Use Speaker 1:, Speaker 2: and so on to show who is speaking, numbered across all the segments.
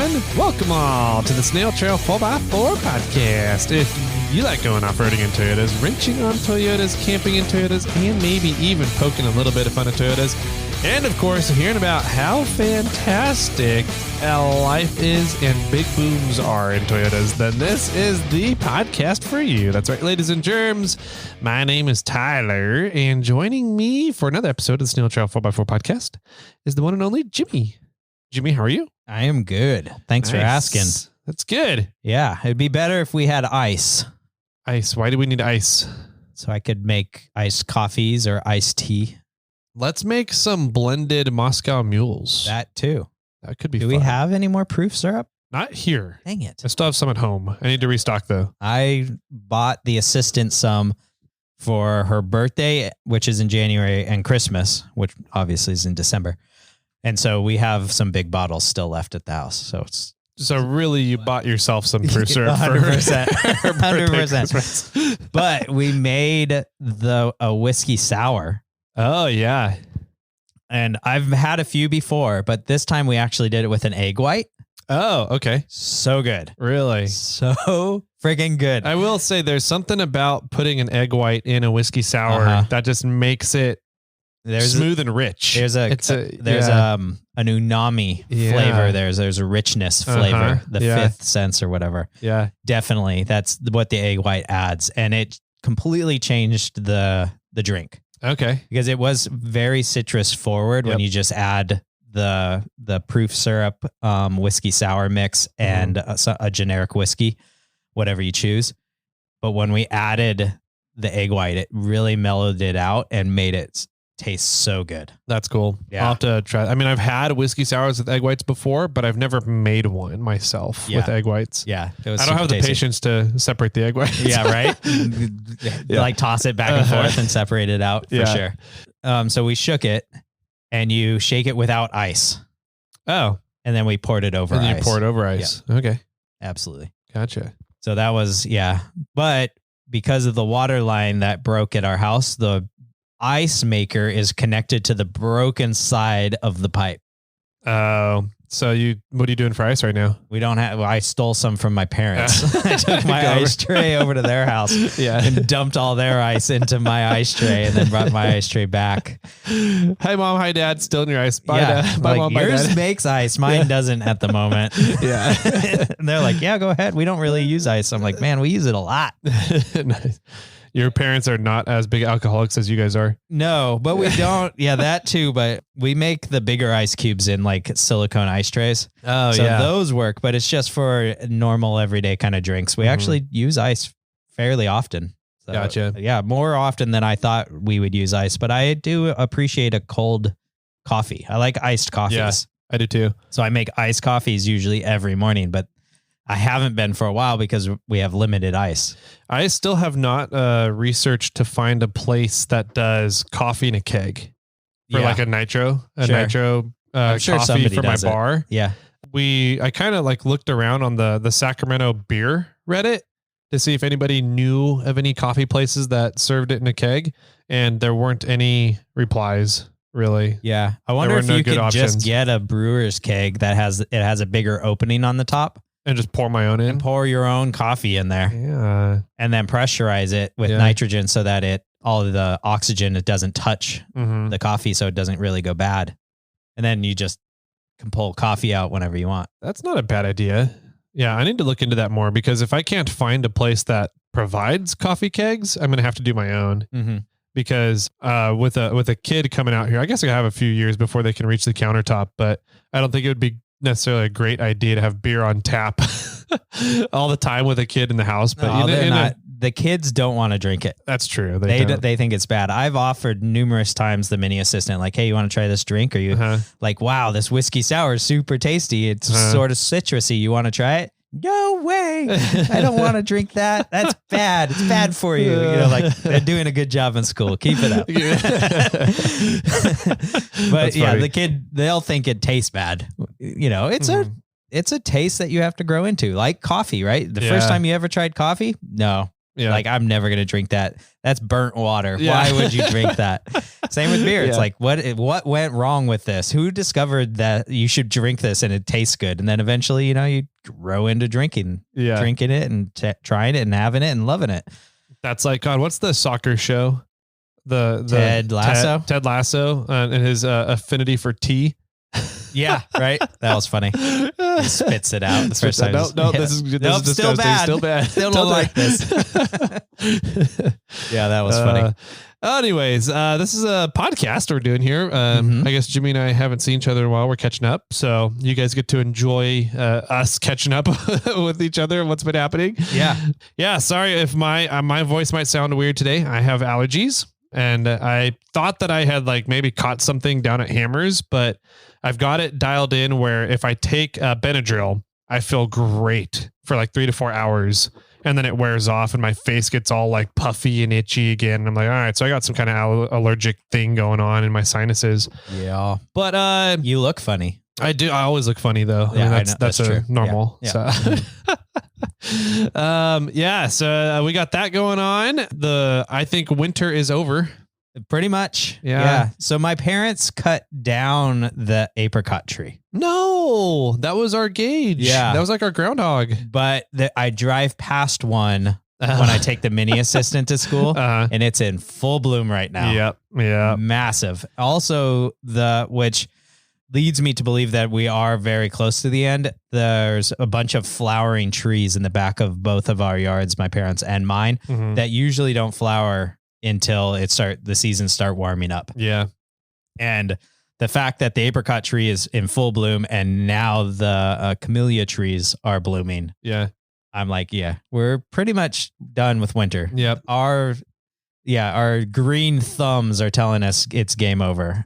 Speaker 1: everyone. Welcome all to the Snail Trail 4x4 podcast. If you like going off-roading in Toyotas, wrenching on Toyotas, camping in Toyotas, and maybe even poking a little bit of fun at Toyotas, and of course, hearing about how fantastic life is and big booms are in Toyotas, then this is the podcast for you. That's right, ladies and germs. My name is Tyler, and joining me for another episode of the Snail Trail 4x4 podcast is the one and only Jimmy. Jimmy, how are you?
Speaker 2: I am good. Thanks for asking.
Speaker 1: That's good.
Speaker 2: Yeah, it'd be better if we had ice.
Speaker 1: Ice. Why do we need ice?
Speaker 2: So I could make iced coffees or iced tea.
Speaker 1: Let's make some blended Moscow mules.
Speaker 2: That too.
Speaker 1: That could be
Speaker 2: fun.
Speaker 1: Do
Speaker 2: we have any more proof syrup?
Speaker 1: Not here.
Speaker 2: Dang it.
Speaker 1: I still have some at home. I need to restock though.
Speaker 2: I bought the assistant some for her birthday, which is in January, and Christmas, which obviously is in December. And so we have some big bottles still left at the house. So
Speaker 1: really you bought yourself some proof syrup
Speaker 2: 100%. 100%. But we made a whiskey sour.
Speaker 1: Oh yeah.
Speaker 2: And I've had a few before, but this time we actually did it with an egg white.
Speaker 1: Oh, okay.
Speaker 2: So good.
Speaker 1: Really?
Speaker 2: So freaking good.
Speaker 1: I will say there's something about putting an egg white in a whiskey sour that just makes it smooth and rich.
Speaker 2: There's an umami flavor. There's a richness flavor, the fifth sense or whatever.
Speaker 1: Yeah.
Speaker 2: Definitely. That's what the egg white adds. And it completely changed the drink.
Speaker 1: Okay.
Speaker 2: Because it was very citrus forward when you just add the proof syrup, whiskey sour mix and a generic whiskey, whatever you choose. But when we added the egg white, it really mellowed it out and made it taste so good.
Speaker 1: That's cool. Yeah. I'll have to try. I mean, I've had whiskey sours with egg whites before, but I've never made one myself with egg whites.
Speaker 2: Yeah.
Speaker 1: I don't have the patience to separate the egg whites.
Speaker 2: Yeah, right? Like toss it back and forth and separate it out for sure. So we shook it and you shake it without ice.
Speaker 1: Oh.
Speaker 2: And then we poured it over ice.
Speaker 1: And you pour it over ice. Yeah. Okay.
Speaker 2: Absolutely.
Speaker 1: Gotcha.
Speaker 2: So that was, But because of the water line that broke at our house, the ice maker is connected to the broken side of the pipe.
Speaker 1: Oh, so what are you doing for ice right now?
Speaker 2: We don't have, I stole some from my parents. I took my ice tray over to their house and dumped all their ice into my ice tray and then brought my ice tray back.
Speaker 1: Hi mom, hi dad, still in your ice. Bye, dad. Bye,
Speaker 2: like,
Speaker 1: mom, bye,
Speaker 2: yours
Speaker 1: dad.
Speaker 2: makes ice. Mine doesn't at the moment.
Speaker 1: Yeah.
Speaker 2: And they're like, yeah, go ahead. We don't really use ice. I'm like, man, we use it a lot.
Speaker 1: Nice. Your parents are not as big alcoholics as you guys are.
Speaker 2: No, but we don't. Yeah, that too. But we make the bigger ice cubes in like silicone ice trays.
Speaker 1: Oh,
Speaker 2: so those work, but it's just for normal everyday kind of drinks. We actually use ice fairly often. So,
Speaker 1: gotcha.
Speaker 2: Yeah, more often than I thought we would use ice, but I do appreciate a cold coffee. I like iced coffees.
Speaker 1: Yeah, I do too.
Speaker 2: So I make iced coffees usually every morning, but I haven't been for a while because we have limited ice.
Speaker 1: I still have not researched to find a place that does coffee in a keg for like a nitro coffee for my bar.
Speaker 2: Yeah.
Speaker 1: I kind of like looked around on the Sacramento beer Reddit to see if anybody knew of any coffee places that served it in a keg, and there weren't any replies really.
Speaker 2: Yeah. I wonder if you could just get a brewer's keg that has a bigger opening on the top.
Speaker 1: And just pour my own in?
Speaker 2: And pour your own coffee in there.
Speaker 1: Yeah.
Speaker 2: And then pressurize it with nitrogen so that all of the oxygen, it doesn't touch the coffee so it doesn't really go bad. And then you just can pull coffee out whenever you want.
Speaker 1: That's not a bad idea. Yeah, I need to look into that more because if I can't find a place that provides coffee kegs, I'm going to have to do my own.
Speaker 2: Mm-hmm.
Speaker 1: Because with a kid coming out here, I guess I have a few years before they can reach the countertop, but I don't think it would be necessarily a great idea to have beer on tap all the time with a kid in the house. But
Speaker 2: the kids don't want to drink it.
Speaker 1: That's true.
Speaker 2: They think it's bad. I've offered numerous times the mini assistant, like, hey, you want to try this drink? Or you like, wow, this whiskey sour is super tasty. It's sort of citrusy. You want to try it? No way. I don't want to drink that. That's bad. It's bad for you. Like they're doing a good job in school. Keep it up. But the kid, they'll think it tastes bad. It's a taste that you have to grow into, like coffee, right? The first time you ever tried coffee? No,
Speaker 1: Yeah.
Speaker 2: Like, I'm never going to drink that. That's burnt water.
Speaker 1: Yeah.
Speaker 2: Why would you drink that? Same with beer. It's
Speaker 1: Yeah.
Speaker 2: like, what went wrong with this? Who discovered that you should drink this and it tastes good? And then eventually, you grow into drinking it and trying it and having it and loving it.
Speaker 1: That's like, God, what's the soccer show? The
Speaker 2: Ted Lasso?
Speaker 1: Ted Lasso and his affinity for tea.
Speaker 2: Yeah, right. That was funny. He spits it out. The first time.
Speaker 1: No, this is disgusting.
Speaker 2: Still bad.
Speaker 1: Still bad.
Speaker 2: Still don't like this. Yeah, that was funny.
Speaker 1: Anyways, this is a podcast we're doing here. I guess Jimmy and I haven't seen each other in a while. We're catching up. So you guys get to enjoy us catching up with each other and what's been happening.
Speaker 2: Yeah.
Speaker 1: Yeah. Sorry if my voice might sound weird today. I have allergies. And I thought that I had like maybe caught something down at Hammers, but I've got it dialed in where if I take Benadryl, I feel great for like 3 to 4 hours. And then it wears off and my face gets all like puffy and itchy again. And I'm like, all right, so I got some kind of allergic thing going on in my sinuses.
Speaker 2: Yeah.
Speaker 1: But
Speaker 2: you look funny.
Speaker 1: I do. I always look funny though.
Speaker 2: Yeah,
Speaker 1: I mean, that's
Speaker 2: true.
Speaker 1: normal.
Speaker 2: Yeah.
Speaker 1: So. So we got that going on. I think winter is over.
Speaker 2: Pretty much.
Speaker 1: Yeah.
Speaker 2: So my parents cut down the apricot tree.
Speaker 1: No, that was our gauge.
Speaker 2: Yeah.
Speaker 1: That was like our groundhog.
Speaker 2: But I drive past one when I take the mini assistant to school and it's in full bloom right now.
Speaker 1: Yep. Yeah.
Speaker 2: Massive. Also which leads me to believe that we are very close to the end. There's a bunch of flowering trees in the back of both of our yards, my parents and mine, that usually don't flower until the seasons start warming up.
Speaker 1: Yeah.
Speaker 2: And the fact that the apricot tree is in full bloom and now the camellia trees are blooming.
Speaker 1: Yeah.
Speaker 2: I'm like, yeah, we're pretty much done with winter.
Speaker 1: Yep.
Speaker 2: Our green thumbs are telling us it's game over.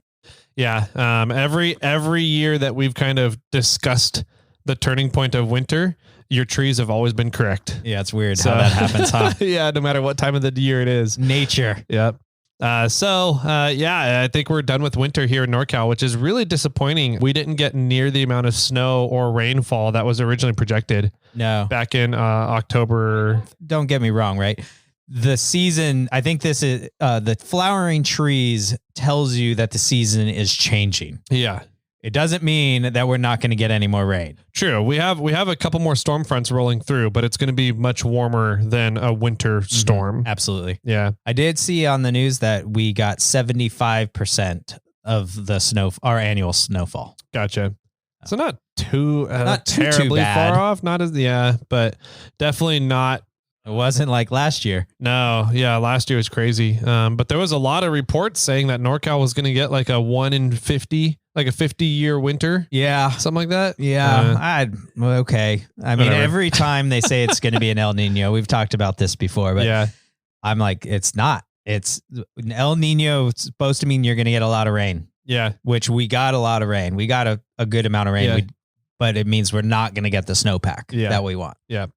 Speaker 1: Yeah. Every year that we've kind of discussed the turning point of winter, your trees have always been correct.
Speaker 2: Yeah, it's weird how that happens, huh?
Speaker 1: Yeah, no matter what time of the year it is.
Speaker 2: Nature.
Speaker 1: Yep. I think we're done with winter here in NorCal, which is really disappointing. We didn't get near the amount of snow or rainfall that was originally projected.
Speaker 2: No.
Speaker 1: Back in October.
Speaker 2: Don't get me wrong, right? The season, I think this is the flowering trees tells you that the season is changing.
Speaker 1: Yeah.
Speaker 2: It doesn't mean that we're not going to get any more rain.
Speaker 1: True. We have a couple more storm fronts rolling through, but it's going to be much warmer than a winter storm.
Speaker 2: Absolutely.
Speaker 1: Yeah.
Speaker 2: I did see on the news that we got 75% of the our annual snowfall.
Speaker 1: Gotcha. So not too
Speaker 2: terribly
Speaker 1: far off. Not as but definitely not.
Speaker 2: It wasn't like last year.
Speaker 1: No, yeah, last year was crazy. But there was a lot of reports saying that NorCal was going to get like a 1 in 50, like a 50-year winter.
Speaker 2: Yeah.
Speaker 1: Something like that.
Speaker 2: Yeah. Okay. I mean, every time they say it's going to be an El Nino, we've talked about this before, but yeah. I'm like, it's not. It's El Nino. It's supposed to mean you're going to get a lot of rain.
Speaker 1: Yeah.
Speaker 2: Which we got a lot of rain. We got a good amount of rain,
Speaker 1: yeah.
Speaker 2: But it means we're not going to get the snowpack that we want.
Speaker 1: Yeah.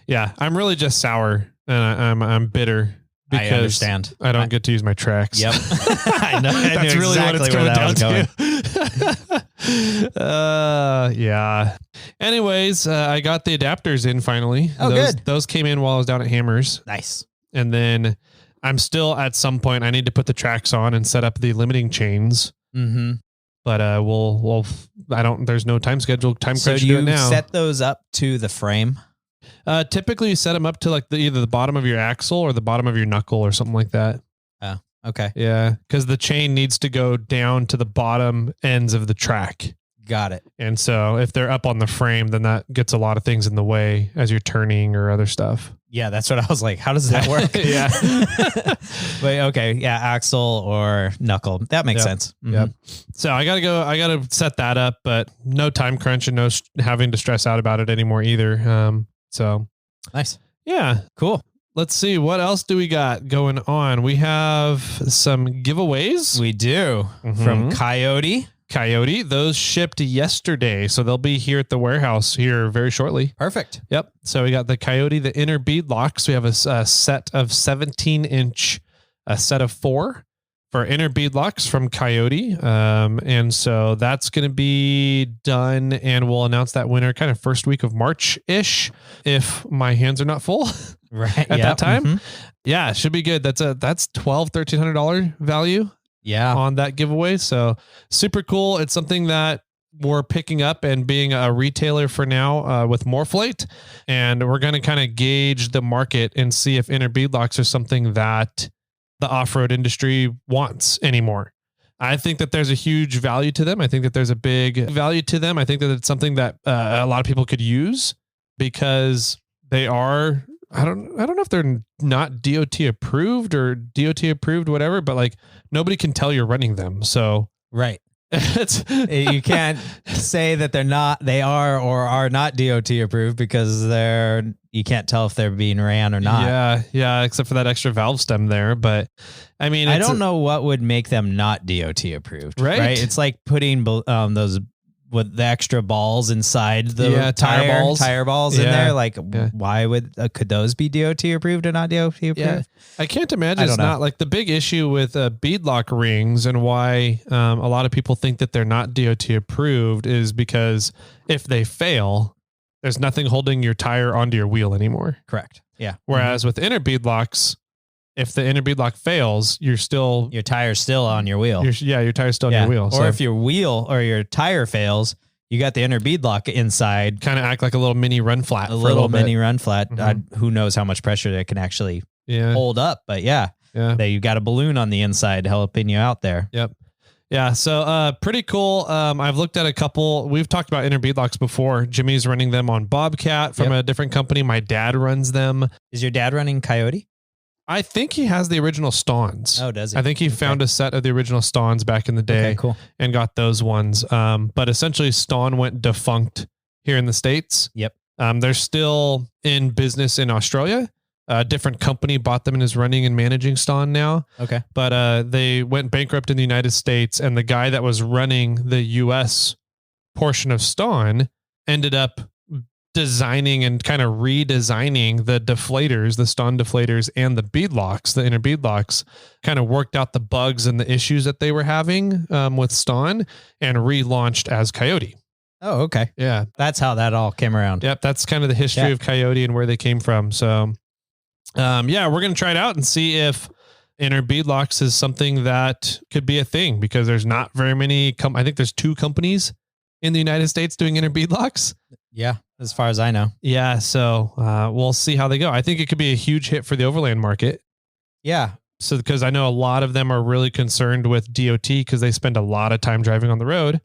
Speaker 1: Yeah, I'm really just sour and I'm bitter because
Speaker 2: I understand.
Speaker 1: I don't get to use my tracks.
Speaker 2: Yep. I know.
Speaker 1: That's really exactly what it's coming down to. Yeah. Anyways, I got the adapters in finally.
Speaker 2: Oh, good.
Speaker 1: Those came in while I was down at Hammers.
Speaker 2: Nice.
Speaker 1: And then I'm still at some point, I need to put the tracks on and set up the limiting chains.
Speaker 2: Mm-hmm.
Speaker 1: But there's no time schedule, crunch to do it now.
Speaker 2: So do you set those up to the frame?
Speaker 1: Typically you set them up to like either the bottom of your axle or the bottom of your knuckle or something like that.
Speaker 2: Oh, okay.
Speaker 1: Yeah. Cause the chain needs to go down to the bottom ends of the track.
Speaker 2: Got it.
Speaker 1: And so if they're up on the frame, then that gets a lot of things in the way as you're turning or other stuff.
Speaker 2: Yeah. That's what I was like. How does that work?
Speaker 1: Yeah.
Speaker 2: But okay. Yeah. Axle or knuckle. That makes sense. Mm-hmm.
Speaker 1: Yep. So I gotta set that up, but no time crunch and no having to stress out about it anymore either. So
Speaker 2: nice.
Speaker 1: Yeah.
Speaker 2: Cool.
Speaker 1: Let's see. What else do we got going on? We have some giveaways.
Speaker 2: We do from Coyote.
Speaker 1: Those shipped yesterday. So they'll be here at the warehouse here very shortly.
Speaker 2: Perfect.
Speaker 1: Yep. So we got the Coyote, the inner bead locks. We have a set of 17-inch, a set of 4 for inner beadlocks from Coyote. And so that's going to be done, and we'll announce that winner kind of first week of March-ish if my hands are not full
Speaker 2: right
Speaker 1: at that time. Yeah, it should be good. That's $1,200-$1,300 value on that giveaway. So super cool. It's something that we're picking up and being a retailer for now with Morphlate. And we're going to kind of gauge the market and see if inner beadlocks are something that the off-road industry wants anymore. I think that there's a huge value to them. I think that there's a big value to them. I think that it's something that a lot of people could use because they are, I don't know if they're not DOT approved or DOT approved, whatever, but like nobody can tell you're running them. So
Speaker 2: right. You can't say that they are or are not DOT approved because you can't tell if they're being ran or not.
Speaker 1: Yeah, except for that extra valve stem there. But I mean,
Speaker 2: I don't know what would make them not DOT approved. Right? It's like putting those with the extra balls inside the tire balls in there. Like, why could those be DOT approved or not DOT approved?
Speaker 1: Yeah. I can't imagine it's not like the big issue with beadlock rings and why a lot of people think that they're not DOT approved is because if they fail, there's nothing holding your tire onto your wheel anymore.
Speaker 2: Correct. Yeah.
Speaker 1: Whereas with inner beadlocks, if the inner beadlock fails, your
Speaker 2: tire's still on your wheel.
Speaker 1: Your tire's still on your wheel.
Speaker 2: Or if your wheel or your tire fails, you got the inner beadlock inside.
Speaker 1: Kind of act like a little mini run flat.
Speaker 2: A little mini run flat. Who knows how much pressure it can actually hold up. But you got a balloon on the inside helping you out there.
Speaker 1: Yep. Yeah. So pretty cool. I've looked at a couple. We've talked about inner beadlocks before. Jimmy's running them on Bobcat from a different company. My dad runs them.
Speaker 2: Is your dad running Coyote?
Speaker 1: I think he has the original Stawns.
Speaker 2: Oh, does he?
Speaker 1: I think he found a set of the original Stawns back in the day and got those ones. But essentially Stawn went defunct here in the States.
Speaker 2: Yep.
Speaker 1: They're still in business in Australia. A different company bought them and is running and managing Stawn now.
Speaker 2: Okay.
Speaker 1: But they went bankrupt in the United States, and the guy that was running the US portion of Stawn ended up designing and kind of redesigning the deflators, the Stawn deflators and the beadlocks, the inner beadlocks, kind of worked out the bugs and the issues that they were having with Stawn and relaunched as Coyote.
Speaker 2: Oh, okay.
Speaker 1: Yeah.
Speaker 2: That's how that all came around.
Speaker 1: Yep. That's kind of the history of Coyote and where they came from. So, we're going to try it out and see if inner beadlocks is something that could be a thing because there's not very many. I think there's 2 companies in the United States doing inner beadlocks.
Speaker 2: Yeah. As far as I know.
Speaker 1: Yeah. So we'll see how they go. I think it could be a huge hit for the overland market.
Speaker 2: Yeah.
Speaker 1: So because I know a lot of them are really concerned with DOT because they spend a lot of time driving on the road.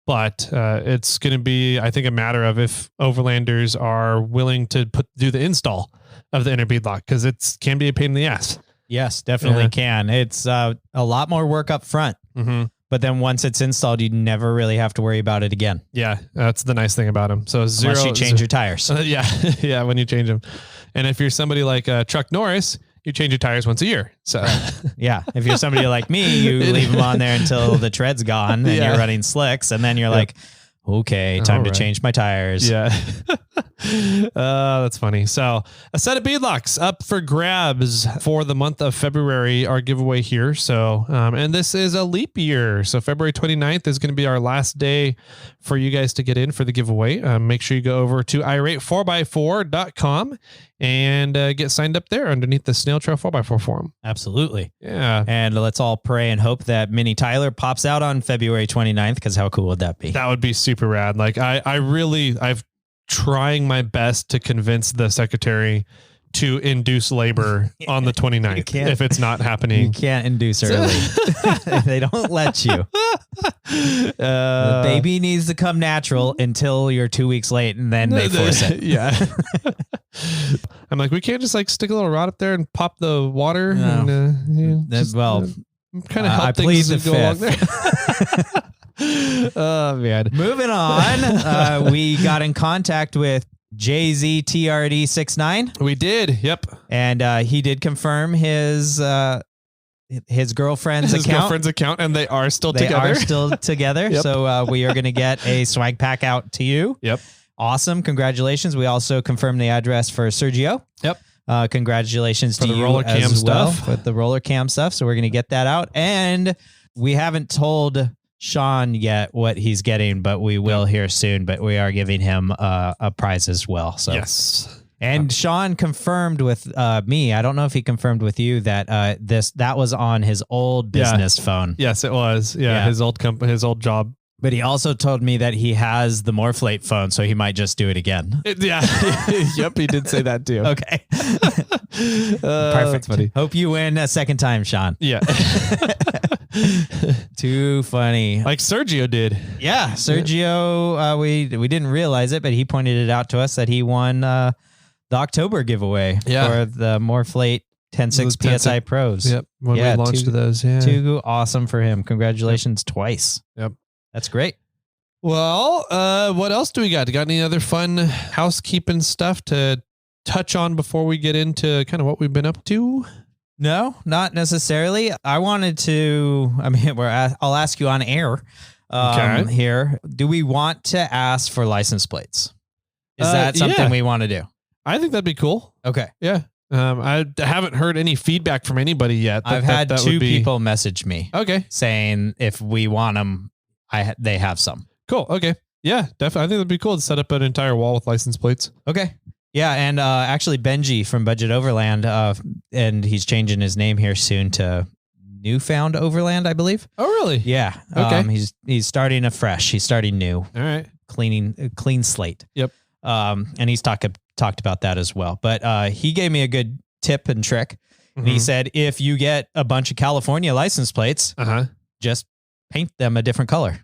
Speaker 1: But it's going to be, I think, a matter of if overlanders are willing to do the install of the inner beadlock because it can be a pain in the ass.
Speaker 2: Yes, definitely can. It's a lot more work up front.
Speaker 1: Mm-hmm.
Speaker 2: But then once it's installed, you never really have to worry about it again.
Speaker 1: Yeah, that's the nice thing about them. So
Speaker 2: unless you change your tires.
Speaker 1: Yeah, when you change them. And if you're somebody like Chuck Norris, you change your tires once a year. So
Speaker 2: yeah, if you're somebody like me, you leave them on there until the tread's gone and you're running slicks, and then you're like, okay, time to change my tires.
Speaker 1: Yeah. That's funny. So a set of beadlocks up for grabs for the month of February, our giveaway here. So, and this is a leap year. So February 29th is going to be our last day for you guys to get in for the giveaway. Make sure you go over to irate4x4.com and get signed up there underneath the Snail Trail 4x4 forum.
Speaker 2: Absolutely.
Speaker 1: Yeah.
Speaker 2: And let's all pray and hope that Mini Tyler pops out on February 29th, because how cool would that be?
Speaker 1: That would be super rad. Like I've trying my best to convince the secretary to induce labor on the 29th if it's not happening.
Speaker 2: You can't induce early. They don't let you. The baby needs to come natural until you're 2 weeks late, and then they force it.
Speaker 1: Yeah. I'm like, we can't just like stick a little rod up there and pop the water.
Speaker 2: No.
Speaker 1: And, kind of help things go along there. Oh man.
Speaker 2: Moving on, we got in contact with JZTRD69.
Speaker 1: We did. Yep.
Speaker 2: And he did confirm his girlfriend's
Speaker 1: account, and they are still together.
Speaker 2: They are still together. Yep. So we are going to get a swag pack out to you.
Speaker 1: Yep.
Speaker 2: Awesome. Congratulations. We also confirmed the address for Sergio.
Speaker 1: Yep.
Speaker 2: Congratulations to
Speaker 1: the
Speaker 2: you
Speaker 1: RollerCam
Speaker 2: as well
Speaker 1: stuff.
Speaker 2: with the RollerCam stuff. So we're going to get that out. And we haven't told Sean yet what he's getting, but we will here soon. But we are giving him a prize as well. So
Speaker 1: yes.
Speaker 2: And Sean confirmed with me. I don't know if he confirmed with you that that was on his old business phone.
Speaker 1: Yes, it was. Yeah. His old company, his old job.
Speaker 2: But he also told me that he has the Morphlate phone, so he might just do it again.
Speaker 1: Yep, he did say that too.
Speaker 2: Okay.
Speaker 1: Perfect.
Speaker 2: Funny. Hope you win a second time, Sean.
Speaker 1: Yeah.
Speaker 2: Too funny.
Speaker 1: Like Sergio did.
Speaker 2: Yeah, Sergio, we didn't realize it, but he pointed it out to us that he won the October giveaway for the Morphlate 10.6 PSI Pros.
Speaker 1: Yep. When we launched those. Yeah.
Speaker 2: Too awesome for him. Congratulations twice.
Speaker 1: Yep.
Speaker 2: That's great.
Speaker 1: Well, what else do we got? Got any other fun housekeeping stuff to touch on before we get into kind of what we've been up to?
Speaker 2: No, not necessarily. I wanted to, I'll ask you on air here. Do we want to ask for license plates? Is that something we want to do?
Speaker 1: I think that'd be cool.
Speaker 2: Okay.
Speaker 1: Yeah. I haven't heard any feedback from anybody yet.
Speaker 2: I've had two people message me.
Speaker 1: Okay.
Speaker 2: Saying if we want them, they have some.
Speaker 1: Cool. Okay. Yeah, definitely. I think it'd be cool to set up an entire wall with license plates.
Speaker 2: Okay. Yeah. And actually Benji from Budget Overland, and he's changing his name here soon to Newfound Overland, I believe.
Speaker 1: Oh, really?
Speaker 2: Yeah.
Speaker 1: Okay.
Speaker 2: He's starting afresh. He's starting new.
Speaker 1: All right.
Speaker 2: Clean slate.
Speaker 1: Yep.
Speaker 2: And he's talked about that as well. But he gave me a good tip and trick. And he said, if you get a bunch of California license plates, just paint them a different color.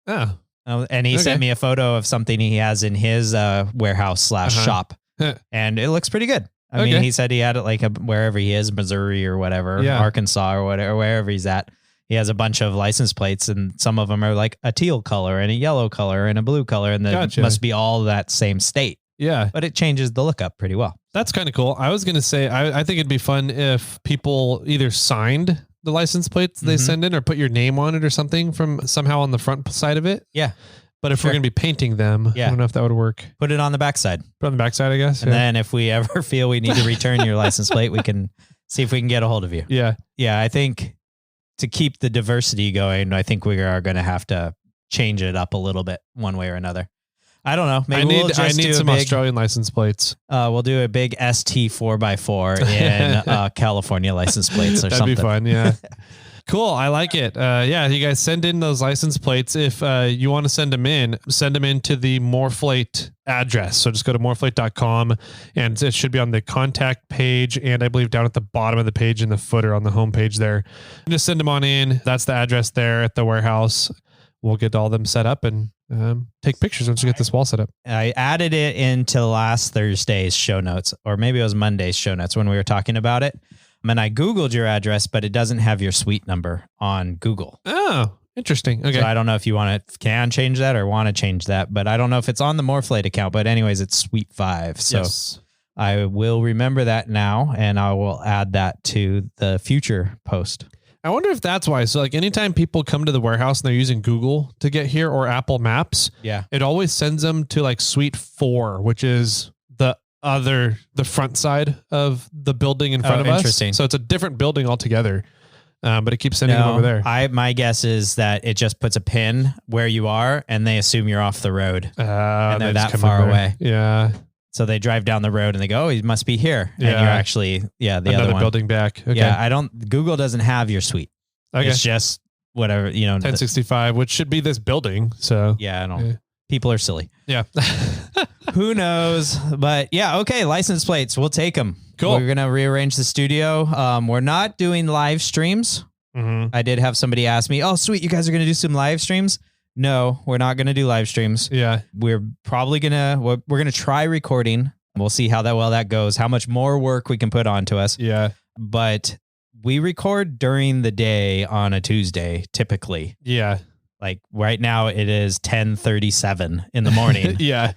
Speaker 1: Oh.
Speaker 2: And he sent me a photo of something he has in his warehouse / shop. And it looks pretty good. I mean, he said he had it like wherever he is, Missouri or whatever, Arkansas or whatever, wherever he's at. He has a bunch of license plates, and some of them are like a teal color and a yellow color and a blue color, and they must be all that same state.
Speaker 1: Yeah.
Speaker 2: But it changes the look up pretty well.
Speaker 1: That's kind of cool. I was going to say, I think it'd be fun if people either signed the license plates they send in or put your name on it or something from somehow on the front side of it.
Speaker 2: Yeah.
Speaker 1: But if we're going to be painting them, I don't know if that would work.
Speaker 2: Put it on the backside.
Speaker 1: Put it on the backside, I guess.
Speaker 2: And then if we ever feel we need to return your license plate, we can see if we can get a hold of you.
Speaker 1: Yeah.
Speaker 2: Yeah. I think to keep the diversity going, I think we are going to have to change it up a little bit one way or another. I don't know. Maybe
Speaker 1: I need some Australian license plates.
Speaker 2: We'll do a big ST 4x4 in California license plates or something.
Speaker 1: That'd be fun. Yeah. Cool. I like it. You guys send in those license plates. If you want to send them in to the Morphlate address. So just go to morphlate.com and it should be on the contact page. And I believe down at the bottom of the page in the footer on the home page there, just send them on in. That's the address there at the warehouse. We'll get all them set up and take pictures once you get this wall set up.
Speaker 2: I added it into last Thursday's show notes, or maybe it was Monday's show notes when we were talking about it. And I Googled your address, but it doesn't have your suite number on Google.
Speaker 1: Oh, interesting. Okay.
Speaker 2: So I don't know if you can change that or want to change that, but I don't know if it's on the Morphlate account, but anyways, it's Suite 5. So I will remember that now, and I will add that to the future post.
Speaker 1: I wonder if that's why. So like anytime people come to the warehouse and they're using Google to get here or Apple Maps, it always sends them to like Suite 4, which is the front side of the building in front of us.
Speaker 2: Interesting.
Speaker 1: So it's a different building altogether. But it keeps sending them over there.
Speaker 2: My guess is that it just puts a pin where you are and they assume you're off the road. And they're that far away.
Speaker 1: Yeah.
Speaker 2: So they drive down the road and they go, oh, he must be here. Yeah. And you're actually, the other one.
Speaker 1: Building back. Okay.
Speaker 2: Yeah, Google doesn't have your suite. Okay. It's just whatever,
Speaker 1: 1065, which should be this building. So
Speaker 2: yeah, I don't. People are silly.
Speaker 1: Yeah.
Speaker 2: Who knows? But yeah, okay. License plates. We'll take them.
Speaker 1: Cool.
Speaker 2: We're going to rearrange the studio. We're not doing live streams. I did have somebody ask me, oh, sweet. You guys are going to do some live streams? No, we're not going to do live streams.
Speaker 1: Yeah.
Speaker 2: We're probably we're going to try recording. We'll see how that goes, how much more work we can put onto us.
Speaker 1: Yeah.
Speaker 2: But we record during the day on a Tuesday, typically.
Speaker 1: Yeah.
Speaker 2: Like right now it is 10:37 in the morning.
Speaker 1: Yeah.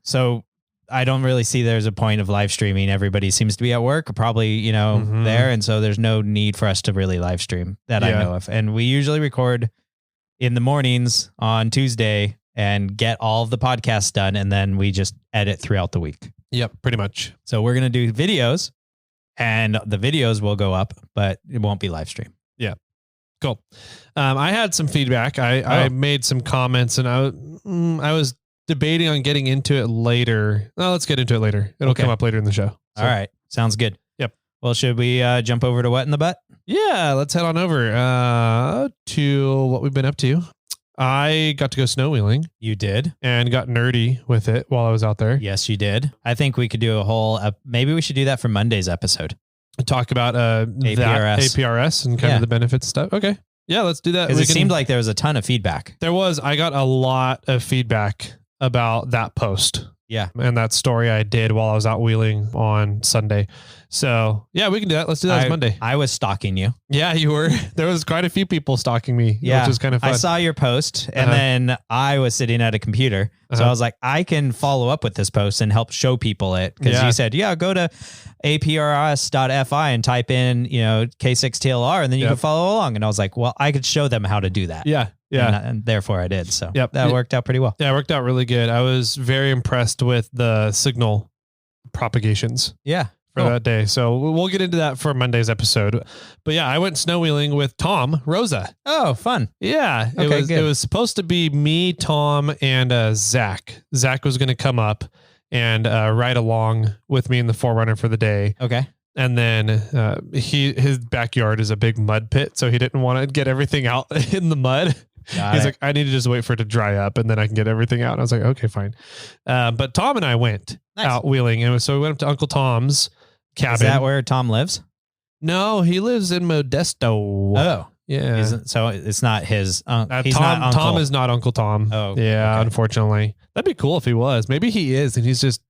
Speaker 2: So I don't really see there's a point of live streaming. Everybody seems to be at work, probably, there. And so there's no need for us to really live stream that I know of. And we usually record in the mornings on Tuesday and get all of the podcasts done. And then we just edit throughout the week.
Speaker 1: Yep, pretty much.
Speaker 2: So we're going to do videos, and the videos will go up, but it won't be live stream.
Speaker 1: Yeah. Cool. I had some feedback. I made some comments, and I was debating on getting into it later. No, let's get into it later. It'll come up later in the show. So.
Speaker 2: All right. Sounds good.
Speaker 1: Yep.
Speaker 2: Well, should we jump over to What in the Butt?
Speaker 1: Yeah, let's head on over to what we've been up to. I got to go snow wheeling.
Speaker 2: You did.
Speaker 1: And got nerdy with it while I was out there.
Speaker 2: Yes, you did. I think we could do a whole, maybe we should do that for Monday's episode.
Speaker 1: Talk about APRS and kind of the benefits stuff. Okay. Yeah, let's do that.
Speaker 2: Because it seemed like there was a ton of feedback.
Speaker 1: There was. I got a lot of feedback about that post.
Speaker 2: Yeah.
Speaker 1: And that story I did while I was out wheeling on Sunday. So yeah, we can do that. Let's do that Monday.
Speaker 2: I was stalking you.
Speaker 1: Yeah, you were. There was quite a few people stalking me, which was kind of fun.
Speaker 2: I saw your post and then I was sitting at a computer. So I was like, I can follow up with this post and help show people it. Because you said, go to aprs.fi and type in, K6TLR and then you can follow along. And I was like, well, I could show them how to do that.
Speaker 1: Yeah. Yeah.
Speaker 2: And therefore I did. So that worked out pretty well.
Speaker 1: Yeah, it worked out really good. I was very impressed with the signal propagations.
Speaker 2: Yeah.
Speaker 1: For that day. So we'll get into that for Monday's episode. But yeah, I went snow wheeling with Tom Rosa.
Speaker 2: Oh, fun.
Speaker 1: Yeah. It was supposed to be me, Tom, and Zach. Zach was going to come up and ride along with me in the 4Runner for the day.
Speaker 2: Okay.
Speaker 1: And then his backyard is a big mud pit, so he didn't want to get everything out in the mud. He's like, I need to just wait for it to dry up and then I can get everything out. And I was like, okay, fine. But Tom and I went out wheeling. And so we went up to Uncle Tom's cabin.
Speaker 2: Is that where Tom lives?
Speaker 1: No, he lives in Modesto.
Speaker 2: Oh.
Speaker 1: Yeah.
Speaker 2: So it's not his he's
Speaker 1: Tom,
Speaker 2: not Uncle.
Speaker 1: Tom is not Uncle Tom.
Speaker 2: Oh.
Speaker 1: Yeah,
Speaker 2: okay.
Speaker 1: Unfortunately. That'd be cool if he was. Maybe he is and he's just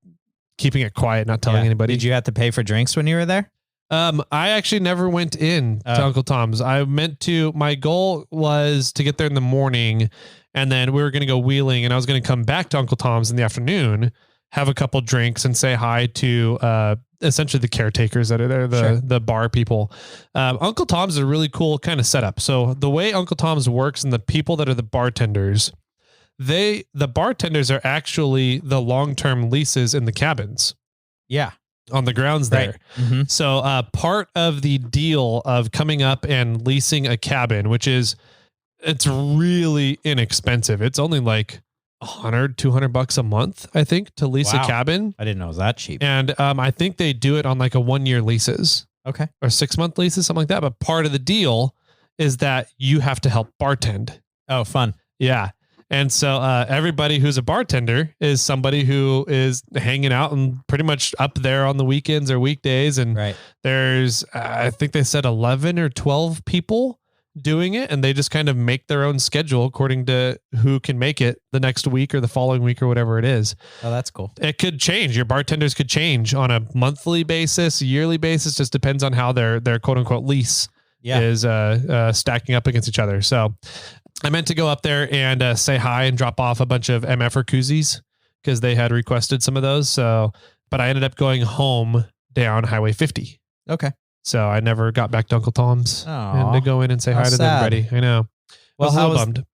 Speaker 1: keeping it quiet, not telling anybody.
Speaker 2: Did you have to pay for drinks when you were there?
Speaker 1: I actually never went in to Uncle Tom's. I meant to, my goal was to get there in the morning and then we were going to go wheeling and I was going to come back to Uncle Tom's in the afternoon, have a couple drinks and say hi to, essentially the caretakers that are there, the bar people. Uncle Tom's is a really cool kind of setup. So the way Uncle Tom's works and the people that are the bartenders, the bartenders are actually the long-term leases in the cabins.
Speaker 2: Yeah.
Speaker 1: On the grounds there.
Speaker 2: Right. Mm-hmm.
Speaker 1: So part of the deal of coming up and leasing a cabin, it's really inexpensive. It's only like $100-$200 a month, I think, to lease a cabin.
Speaker 2: I didn't know it was that cheap.
Speaker 1: And I think they do it on like a 1-year leases.
Speaker 2: Okay.
Speaker 1: Or 6-month leases, something like that. But part of the deal is that you have to help bartend.
Speaker 2: Oh, fun.
Speaker 1: Yeah. And so everybody who's a bartender is somebody who is hanging out and pretty much up there on the weekends or weekdays. And there's, I think they said 11 or 12 people doing it. And they just kind of make their own schedule according to who can make it the next week or the following week or whatever it is.
Speaker 2: Oh, that's cool.
Speaker 1: It could change. Your bartenders could change on a monthly basis, yearly basis, just depends on how their quote unquote lease is stacking up against each other. So I meant to go up there and say hi and drop off a bunch of MF koozies because they had requested some of those. So, but I ended up going home down Highway 50.
Speaker 2: Okay.
Speaker 1: So I never got back to Uncle Tom's and to go in and say hi to everybody. I know.
Speaker 2: Well,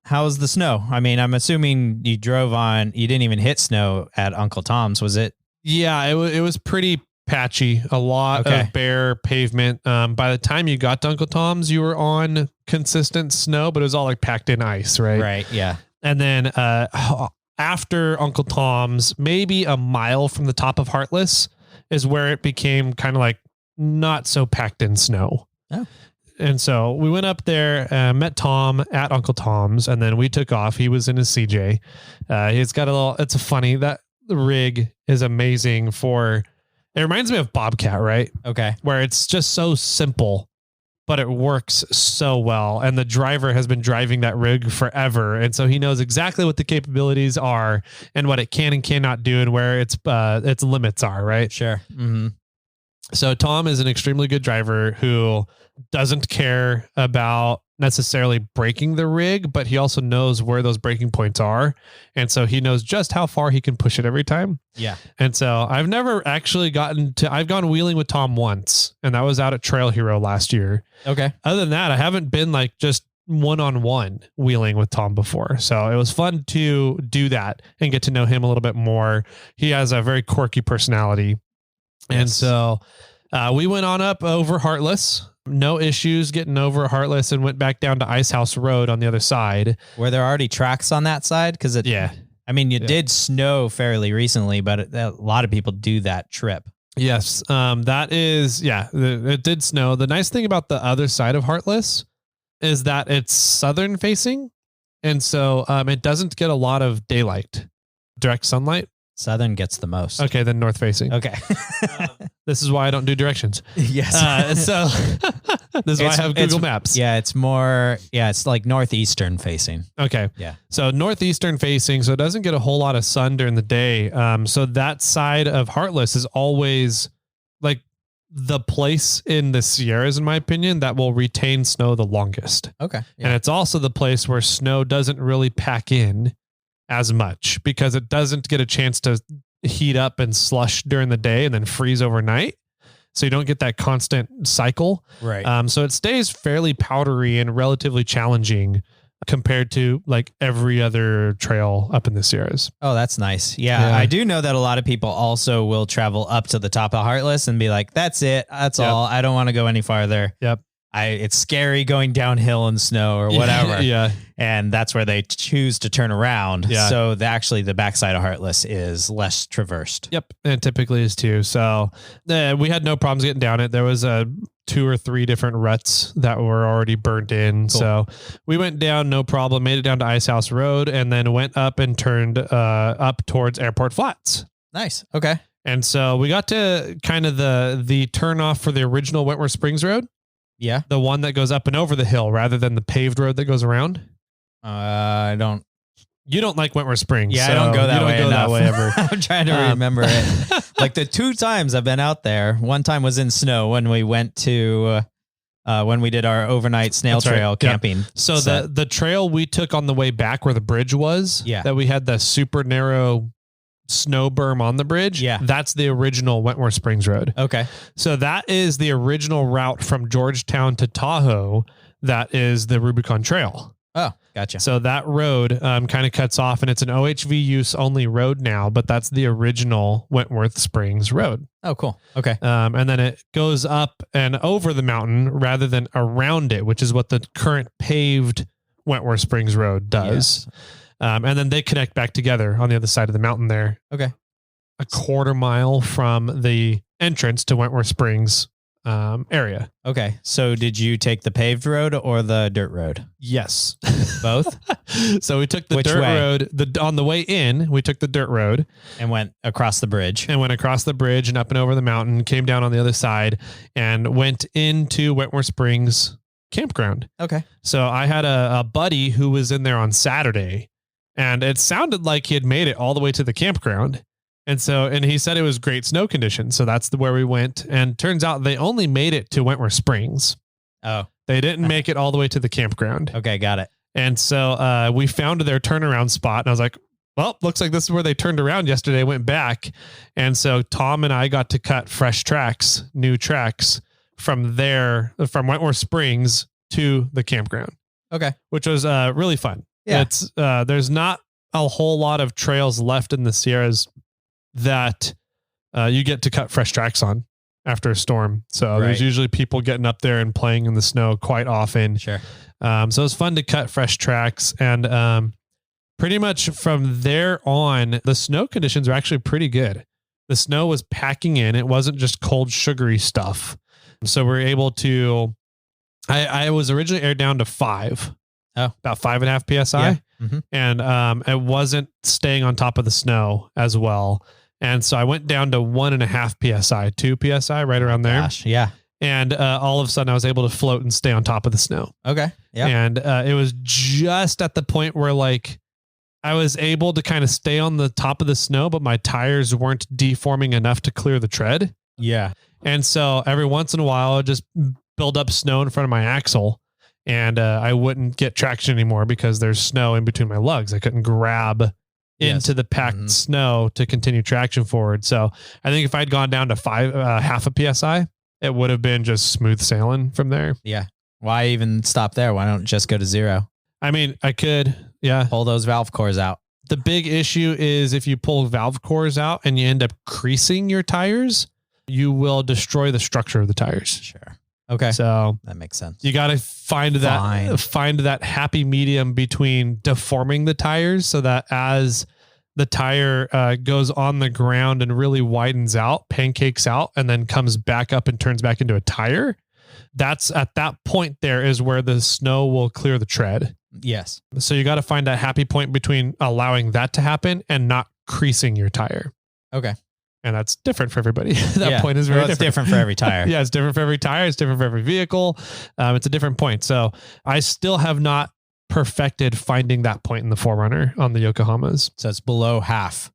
Speaker 2: how was the snow? I mean, I'm assuming you didn't even hit snow at Uncle Tom's, was it?
Speaker 1: Yeah, it was pretty patchy, a lot of bare pavement. By the time you got to Uncle Tom's, you were on consistent snow, but it was all like packed in ice, right?
Speaker 2: Right, yeah.
Speaker 1: And then after Uncle Tom's, maybe a mile from the top of Heartless is where it became kind of like not so packed in snow.
Speaker 2: Oh.
Speaker 1: And so we went up there, met Tom at Uncle Tom's, and then we took off. He was in his CJ. He's got it's funny, that rig is amazing it reminds me of Bobcat, right?
Speaker 2: Okay.
Speaker 1: Where it's just so simple, but it works so well. And the driver has been driving that rig forever. And so he knows exactly what the capabilities are and what it can and cannot do and where its limits are, right?
Speaker 2: Sure. Mm-hmm.
Speaker 1: So Tom is an extremely good driver who doesn't care about necessarily breaking the rig, but he also knows where those breaking points are. And so he knows just how far he can push it every time.
Speaker 2: Yeah.
Speaker 1: And so I've never actually I've gone wheeling with Tom once, and that was out at Trail Hero last year.
Speaker 2: Okay.
Speaker 1: Other than that, I haven't been like just one-on-one wheeling with Tom before. So it was fun to do that and get to know him a little bit more. He has a very quirky personality. Yes. And so we went on up over Heartless. No issues getting over Heartless, and went back down to Ice House Road on the other side.
Speaker 2: Were there already tracks on that side? Because I mean, it did snow fairly recently, but a lot of people do that trip.
Speaker 1: Yes. That is, it did snow. The nice thing about the other side of Heartless is that it's southern facing. And so it doesn't get a lot of daylight, direct sunlight.
Speaker 2: Southern gets the most.
Speaker 1: Okay, then north facing.
Speaker 2: Okay.
Speaker 1: This is why I don't do directions.
Speaker 2: Yes.
Speaker 1: So this is why I have Google Maps.
Speaker 2: Yeah, it's more, it's like northeastern facing.
Speaker 1: Okay.
Speaker 2: Yeah.
Speaker 1: So northeastern facing, so it doesn't get a whole lot of sun during the day. So that side of Heartless is always like the place in the Sierras, in my opinion, that will retain snow the longest.
Speaker 2: Okay. Yeah.
Speaker 1: And it's also the place where snow doesn't really pack in as much because it doesn't get a chance to heat up and slush during the day and then freeze overnight. So you don't get that constant cycle.
Speaker 2: Right.
Speaker 1: So it stays fairly powdery and relatively challenging compared to like every other trail up in the Sierras.
Speaker 2: Oh, that's nice. Yeah. I do know that a lot of people also will travel up to the top of Heartless and be like, that's it. That's all. I don't want to go any farther.
Speaker 1: Yep.
Speaker 2: It's scary going downhill in snow or whatever.
Speaker 1: Yeah.
Speaker 2: And that's where they choose to turn around.
Speaker 1: Yeah.
Speaker 2: So actually the backside of Heartless is less traversed.
Speaker 1: Yep. And it typically is too. So we had no problems getting down it. There was 2 or 3 different ruts that were already burnt in. Cool. So we went down, no problem, made it down to Ice House Road, and then went up and turned up towards Airport Flats.
Speaker 2: Nice. Okay.
Speaker 1: And so we got to kind of the turn off for the original Wentworth Springs Road.
Speaker 2: Yeah.
Speaker 1: The one that goes up and over the hill rather than the paved road that goes around.
Speaker 2: I don't.
Speaker 1: You don't like Wentworth Springs.
Speaker 2: Yeah,
Speaker 1: so
Speaker 2: I don't go that
Speaker 1: you
Speaker 2: way.
Speaker 1: Don't go that way ever.
Speaker 2: I'm trying to remember it. Like the 2 times I've been out there, one time was in snow when we went to, when we did our overnight snail trail camping.
Speaker 1: So the trail we took on the way back where the bridge was, that we had the super narrow snow berm on the bridge.
Speaker 2: Yeah.
Speaker 1: That's the original Wentworth Springs Road.
Speaker 2: Okay.
Speaker 1: So that is the original route from Georgetown to Tahoe. That is the Rubicon Trail.
Speaker 2: Oh, gotcha.
Speaker 1: So that road kind of cuts off, and it's an OHV use only road now, but that's the original Wentworth Springs Road.
Speaker 2: Oh, cool. Okay.
Speaker 1: And then it goes up and over the mountain rather than around it, which is what the current paved Wentworth Springs Road does. Yes. And then they connect back together on the other side of the mountain there.
Speaker 2: Okay.
Speaker 1: A quarter mile from the entrance to Wentworth Springs area.
Speaker 2: Okay. So did you take the paved road or the dirt road?
Speaker 1: Yes.
Speaker 2: Both?
Speaker 1: So we took the dirt road. On the way in, we took the dirt road.
Speaker 2: And went across the bridge.
Speaker 1: And went across the bridge and up and over the mountain, came down on the other side, and went into Wentworth Springs campground.
Speaker 2: Okay.
Speaker 1: So I had a buddy who was in there on Saturday. And it sounded like he had made it all the way to the campground. And he said it was great snow conditions. So that's where we went. And turns out they only made it to Wentworth Springs.
Speaker 2: Oh.
Speaker 1: They didn't make it all the way to the campground.
Speaker 2: Okay, got it.
Speaker 1: And so we found their turnaround spot. And I was like, well, looks like this is where they turned around yesterday, went back. And so Tom and I got to cut fresh tracks, new tracks from Wentworth Springs to the campground.
Speaker 2: Okay.
Speaker 1: Which was really fun. Yeah. It's there's not a whole lot of trails left in the Sierras that you get to cut fresh tracks on after a storm. So there's usually people getting up there and playing in the snow quite often.
Speaker 2: Sure.
Speaker 1: So it's fun to cut fresh tracks. And pretty much from there on, the snow conditions are actually pretty good. The snow was packing in. It wasn't just cold, sugary stuff. So we're able to, I was originally aired down to 5.
Speaker 2: Oh,
Speaker 1: about 5.5 PSI.
Speaker 2: Yeah. Mm-hmm.
Speaker 1: And it wasn't staying on top of the snow as well. And so I went down to 1.5 PSI, 2 PSI, right around there.
Speaker 2: Gosh, yeah.
Speaker 1: And all of a sudden I was able to float and stay on top of the snow.
Speaker 2: Okay. Yeah.
Speaker 1: And it was just at the point where like I was able to kind of stay on the top of the snow, but my tires weren't deforming enough to clear the tread.
Speaker 2: Yeah.
Speaker 1: And so every once in a while I'd just build up snow in front of my axle. And I wouldn't get traction anymore because there's snow in between my lugs. I couldn't grab into the packed snow to continue traction forward. So I think if I'd gone down to 5.5 PSI, it would have been just smooth sailing from there.
Speaker 2: Yeah. Why even stop there? Why don't just go to 0?
Speaker 1: I mean, I could, yeah.
Speaker 2: Pull those valve cores out.
Speaker 1: The big issue is if you pull valve cores out and you end up creasing your tires, you will destroy the structure of the tires.
Speaker 2: Sure. Okay.
Speaker 1: So
Speaker 2: that makes sense.
Speaker 1: You got to find that happy medium between deforming the tires so that as the tire goes on the ground and really widens out, pancakes out, and then comes back up and turns back into a tire. That's at that point there is where the snow will clear the tread.
Speaker 2: Yes.
Speaker 1: So you got to find that happy point between allowing that to happen and not creasing your tire.
Speaker 2: Okay.
Speaker 1: And that's different for everybody. That point is very different.
Speaker 2: It's different for every tire.
Speaker 1: Yeah, it's different for every tire. It's different for every vehicle. It's a different point. So I still have not perfected finding that point in the 4Runner on the Yokohamas.
Speaker 2: So it's below half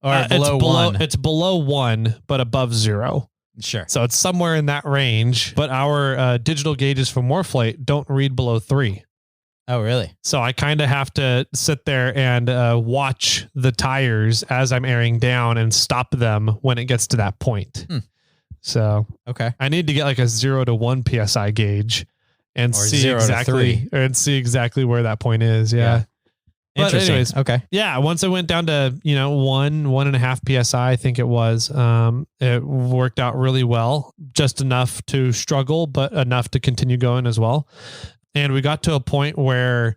Speaker 2: or below 1.
Speaker 1: It's below 1, but above 0.
Speaker 2: Sure.
Speaker 1: So it's somewhere in that range, but our digital gauges from Morphlate don't read below 3.
Speaker 2: Oh, really?
Speaker 1: So I kind of have to sit there and watch the tires as I'm airing down and stop them when it gets to that point. So
Speaker 2: okay,
Speaker 1: I need to get like a 0 to 1 PSI gauge and see exactly where that point is. Yeah. But anyways,
Speaker 2: okay.
Speaker 1: Yeah. Once I went down to, 1.5 PSI, I think it was, it worked out really well, just enough to struggle, but enough to continue going as well. And we got to a point where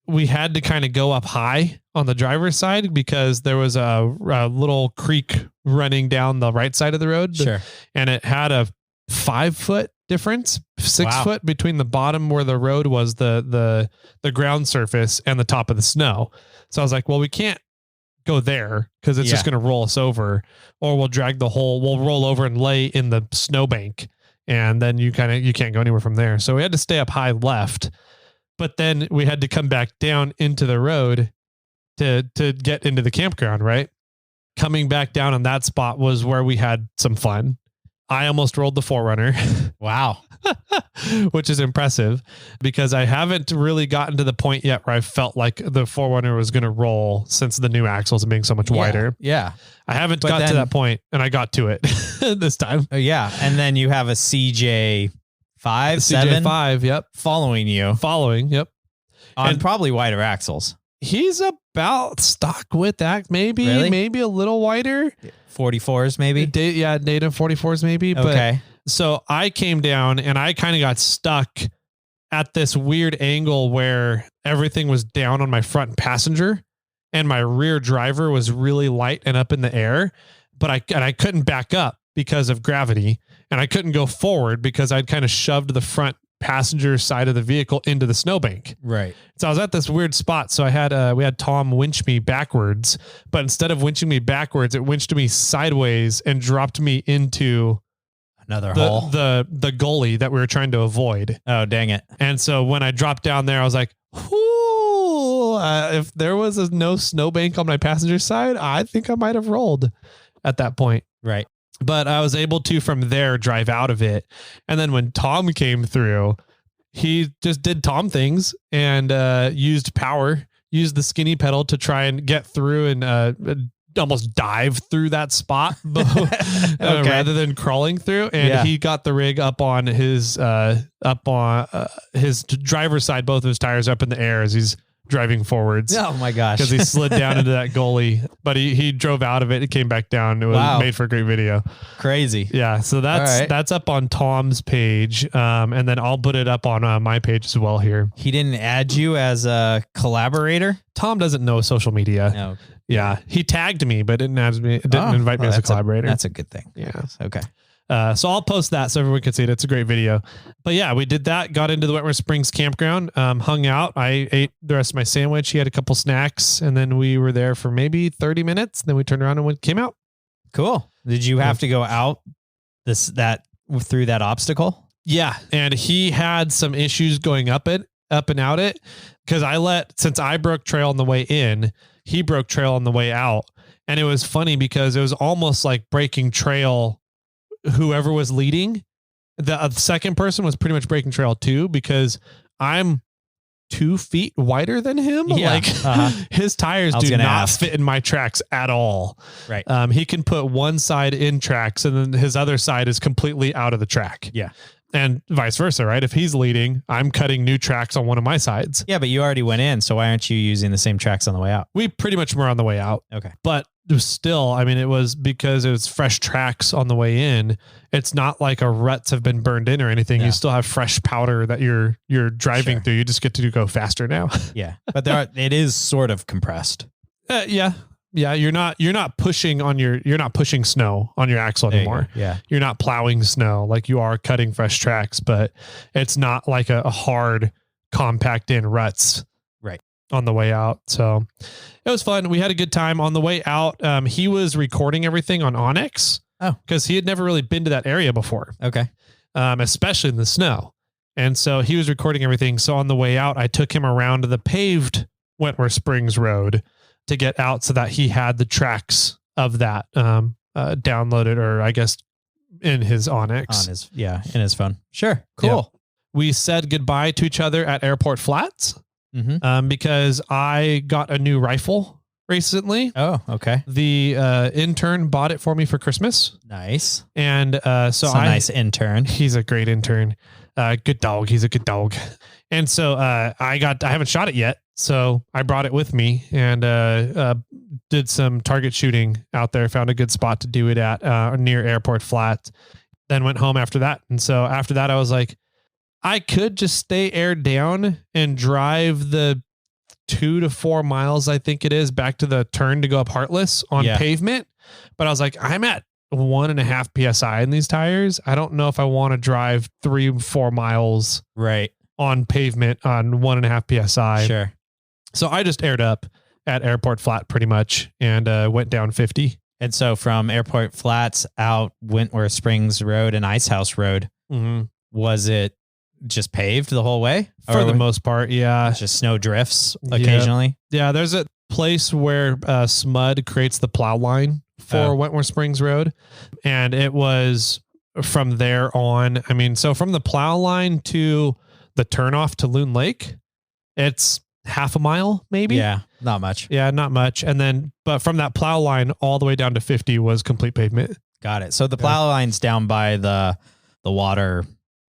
Speaker 1: we had to kind of go up high on the driver's side because there was a little creek running down the right side of the road.
Speaker 2: Sure.
Speaker 1: And it had a 5-foot difference, 6 foot between the bottom where the road was the ground surface and the top of the snow. So I was like, well, we can't go there because it's just going to roll us over, or we'll roll over and lay in the snowbank. And then you can't go anywhere from there. So we had to stay up high left, but then we had to come back down into the road to get into the campground, right? Coming back down on that spot was where we had some fun. I almost rolled the 4Runner.
Speaker 2: Wow.
Speaker 1: Which is impressive because I haven't really gotten to the point yet where I felt like the 4Runner was going to roll since the new axles being so much wider.
Speaker 2: Yeah.
Speaker 1: I haven't got to that point, and I got to it this time.
Speaker 2: Yeah. And then you have a CJ5, 7.
Speaker 1: CJ5, yep.
Speaker 2: Following you.
Speaker 1: Yep.
Speaker 2: On probably wider axles.
Speaker 1: He's about stock width maybe a little wider.
Speaker 2: 44s maybe?
Speaker 1: Native 44s maybe.
Speaker 2: Okay.
Speaker 1: But, so I came down and I kind of got stuck at this weird angle where everything was down on my front passenger and my rear driver was really light and up in the air, but I couldn't back up because of gravity, and I couldn't go forward because I'd kind of shoved the front passenger side of the vehicle into the snowbank.
Speaker 2: Right.
Speaker 1: So I was at this weird spot. So we had Tom winch me backwards, but instead of winching me backwards, it winched me sideways and dropped me into
Speaker 2: another hole.
Speaker 1: The gully that we were trying to avoid.
Speaker 2: Oh, dang it.
Speaker 1: And so when I dropped down there, I was like, whoo, if there was no snowbank on my passenger side, I think I might have rolled at that point.
Speaker 2: Right.
Speaker 1: But I was able to, from there, drive out of it. And then when Tom came through, he just did Tom things and used the skinny pedal to try and get through and almost dive through that spot rather than crawling through. And he got the rig up on his driver's side, both of his tires up in the air as he's driving forwards.
Speaker 2: Oh my gosh.
Speaker 1: Because he slid down into that gully, but he drove out of it. It came back down. It was made for a great video.
Speaker 2: Crazy.
Speaker 1: Yeah. So that's up on Tom's page. And then I'll put it up on my page as well here.
Speaker 2: He didn't add you as a collaborator?
Speaker 1: Tom doesn't know social media.
Speaker 2: No.
Speaker 1: Yeah. He tagged me, but didn't invite me as a collaborator.
Speaker 2: That's a good thing.
Speaker 1: Yeah.
Speaker 2: Okay.
Speaker 1: So I'll post that so everyone can see it. It's a great video. But yeah, we did that, got into the Wetmore Springs campground, hung out. I ate the rest of my sandwich. He had a couple snacks, and then we were there for maybe 30 minutes. Then we turned around and came out.
Speaker 2: Cool. Did you have to go out through that obstacle?
Speaker 1: Yeah. And he had some issues going up and out it because since I broke trail on the way in, he broke trail on the way out. And it was funny because it was almost like breaking trail. Whoever was leading, the second person was pretty much breaking trail too, because I'm 2 feet wider than him.
Speaker 2: Yeah.
Speaker 1: His tires do not fit in my tracks at all.
Speaker 2: Right.
Speaker 1: He can put one side in tracks and then his other side is completely out of the track.
Speaker 2: Yeah.
Speaker 1: And vice versa, right? If he's leading, I'm cutting new tracks on one of my sides.
Speaker 2: Yeah, but you already went in, so why aren't you using the same tracks on the way out?
Speaker 1: We pretty much were on the way out.
Speaker 2: Okay.
Speaker 1: But still, I mean, it was because it was fresh tracks on the way in. It's not like a ruts have been burned in or anything.
Speaker 2: Yeah.
Speaker 1: You still have fresh powder that you're driving
Speaker 2: Sure.
Speaker 1: through. You just get to go faster now.
Speaker 2: Yeah, but it is sort of compressed.
Speaker 1: Yeah. You're not pushing snow on your axle anymore.
Speaker 2: Yeah.
Speaker 1: You're not plowing snow like you are cutting fresh tracks, but it's not like a hard compact in ruts.
Speaker 2: Right.
Speaker 1: On the way out. So it was fun. We had a good time on the way out. He was recording everything on Onyx.
Speaker 2: Oh,
Speaker 1: because he had never really been to that area before.
Speaker 2: Okay.
Speaker 1: Especially in the snow. And so he was recording everything. So on the way out, I took him around to the paved Wentworth Springs Road to get out so that he had the tracks of that downloaded, or I guess in his Onyx.
Speaker 2: In his phone. Sure. Cool.
Speaker 1: Yeah. We said goodbye to each other at Airport Flats because I got a new rifle recently.
Speaker 2: Oh, okay.
Speaker 1: The intern bought it for me for Christmas.
Speaker 2: Nice.
Speaker 1: And
Speaker 2: nice intern.
Speaker 1: He's a great intern. Good dog. He's a good dog. And so I haven't shot it yet. So I brought it with me and did some target shooting out there. Found a good spot to do it at near Airport Flat. Then went home after that. And so after that, I was like, I could just stay aired down and drive the 2 to 4 miles, I think it is, back to the turn to go up Heartless on pavement. But I was like, I'm at 1.5 PSI in these tires. I don't know if I want to drive 3-4 miles on pavement on 1.5 PSI.
Speaker 2: Sure.
Speaker 1: So I just aired up at Airport Flat pretty much and went down 50.
Speaker 2: And so from Airport Flats out Wentworth Springs Road and Ice House Road, was it just paved the whole way?
Speaker 1: For the most part, yeah.
Speaker 2: Just snow drifts occasionally?
Speaker 1: Yeah, there's a place where Smud creates the plow line for Wentworth Springs Road. And it was from there on. I mean, so from the plow line to the turnoff to Loon Lake, it's half a mile, maybe.
Speaker 2: Yeah, not much.
Speaker 1: Yeah, not much. And then, but from that plow line all the way down to 50 was complete pavement.
Speaker 2: Got it. So the plow line's down by the water,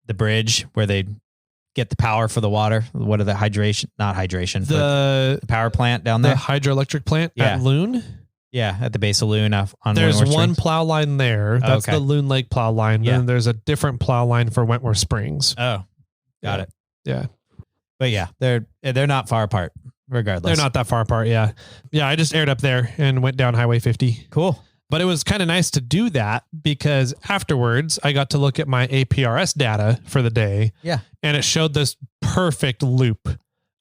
Speaker 2: the bridge where they get the power for the water. What are the not hydration, the power plant down there?
Speaker 1: The hydroelectric plant at Loon.
Speaker 2: Yeah, at the base of Loon.
Speaker 1: There's one plow line there. That's the Loon Lake plow line. Then there's a different plow line for Wentworth Springs.
Speaker 2: Oh, got it.
Speaker 1: Yeah.
Speaker 2: But yeah, they're not far apart regardless.
Speaker 1: They're not that far apart. Yeah. Yeah. I just aired up there and went down Highway 50.
Speaker 2: Cool.
Speaker 1: But it was kind of nice to do that because afterwards I got to look at my APRS data for the day.
Speaker 2: Yeah.
Speaker 1: And it showed this perfect loop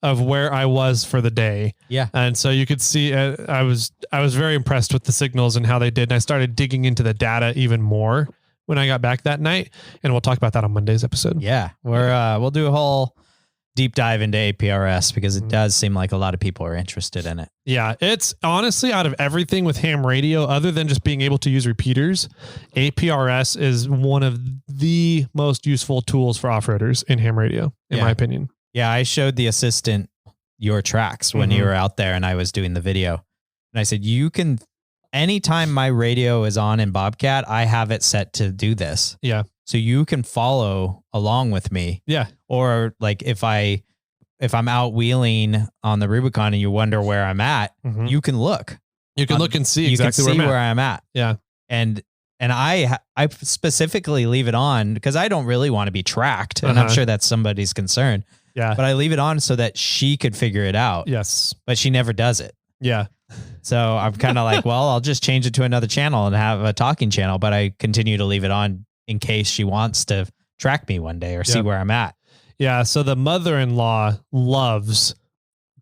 Speaker 1: of where I was for the day.
Speaker 2: Yeah.
Speaker 1: And so you could see, I was very impressed with the signals and how they did. And I started digging into the data even more when I got back that night. And we'll talk about that on Monday's episode.
Speaker 2: Yeah. We'll do a whole deep dive into APRS because it does seem like a lot of people are interested in it.
Speaker 1: Yeah, it's honestly out of everything with ham radio, other than just being able to use repeaters, APRS is one of the most useful tools for off-roaders in ham radio, in my opinion.
Speaker 2: Yeah, I showed the assistant your tracks when you were out there and I was doing the video. And I said, anytime my radio is on in Bobcat, I have it set to do this.
Speaker 1: Yeah.
Speaker 2: So you can follow along with me.
Speaker 1: Yeah.
Speaker 2: Or like if I'm out wheeling on the Rubicon and you wonder where I'm at, you can look.
Speaker 1: You can look and see exactly
Speaker 2: where I'm at.
Speaker 1: Yeah.
Speaker 2: And I specifically leave it on because I don't really want to be tracked. And I'm sure that's somebody's concern.
Speaker 1: Yeah.
Speaker 2: But I leave it on so that she could figure it out.
Speaker 1: Yes.
Speaker 2: But she never does it.
Speaker 1: Yeah.
Speaker 2: So I'm kind of like, well, I'll just change it to another channel and have a talking channel, but I continue to leave it on in case she wants to track me one day or see where I'm at.
Speaker 1: Yeah. So the mother-in-law loves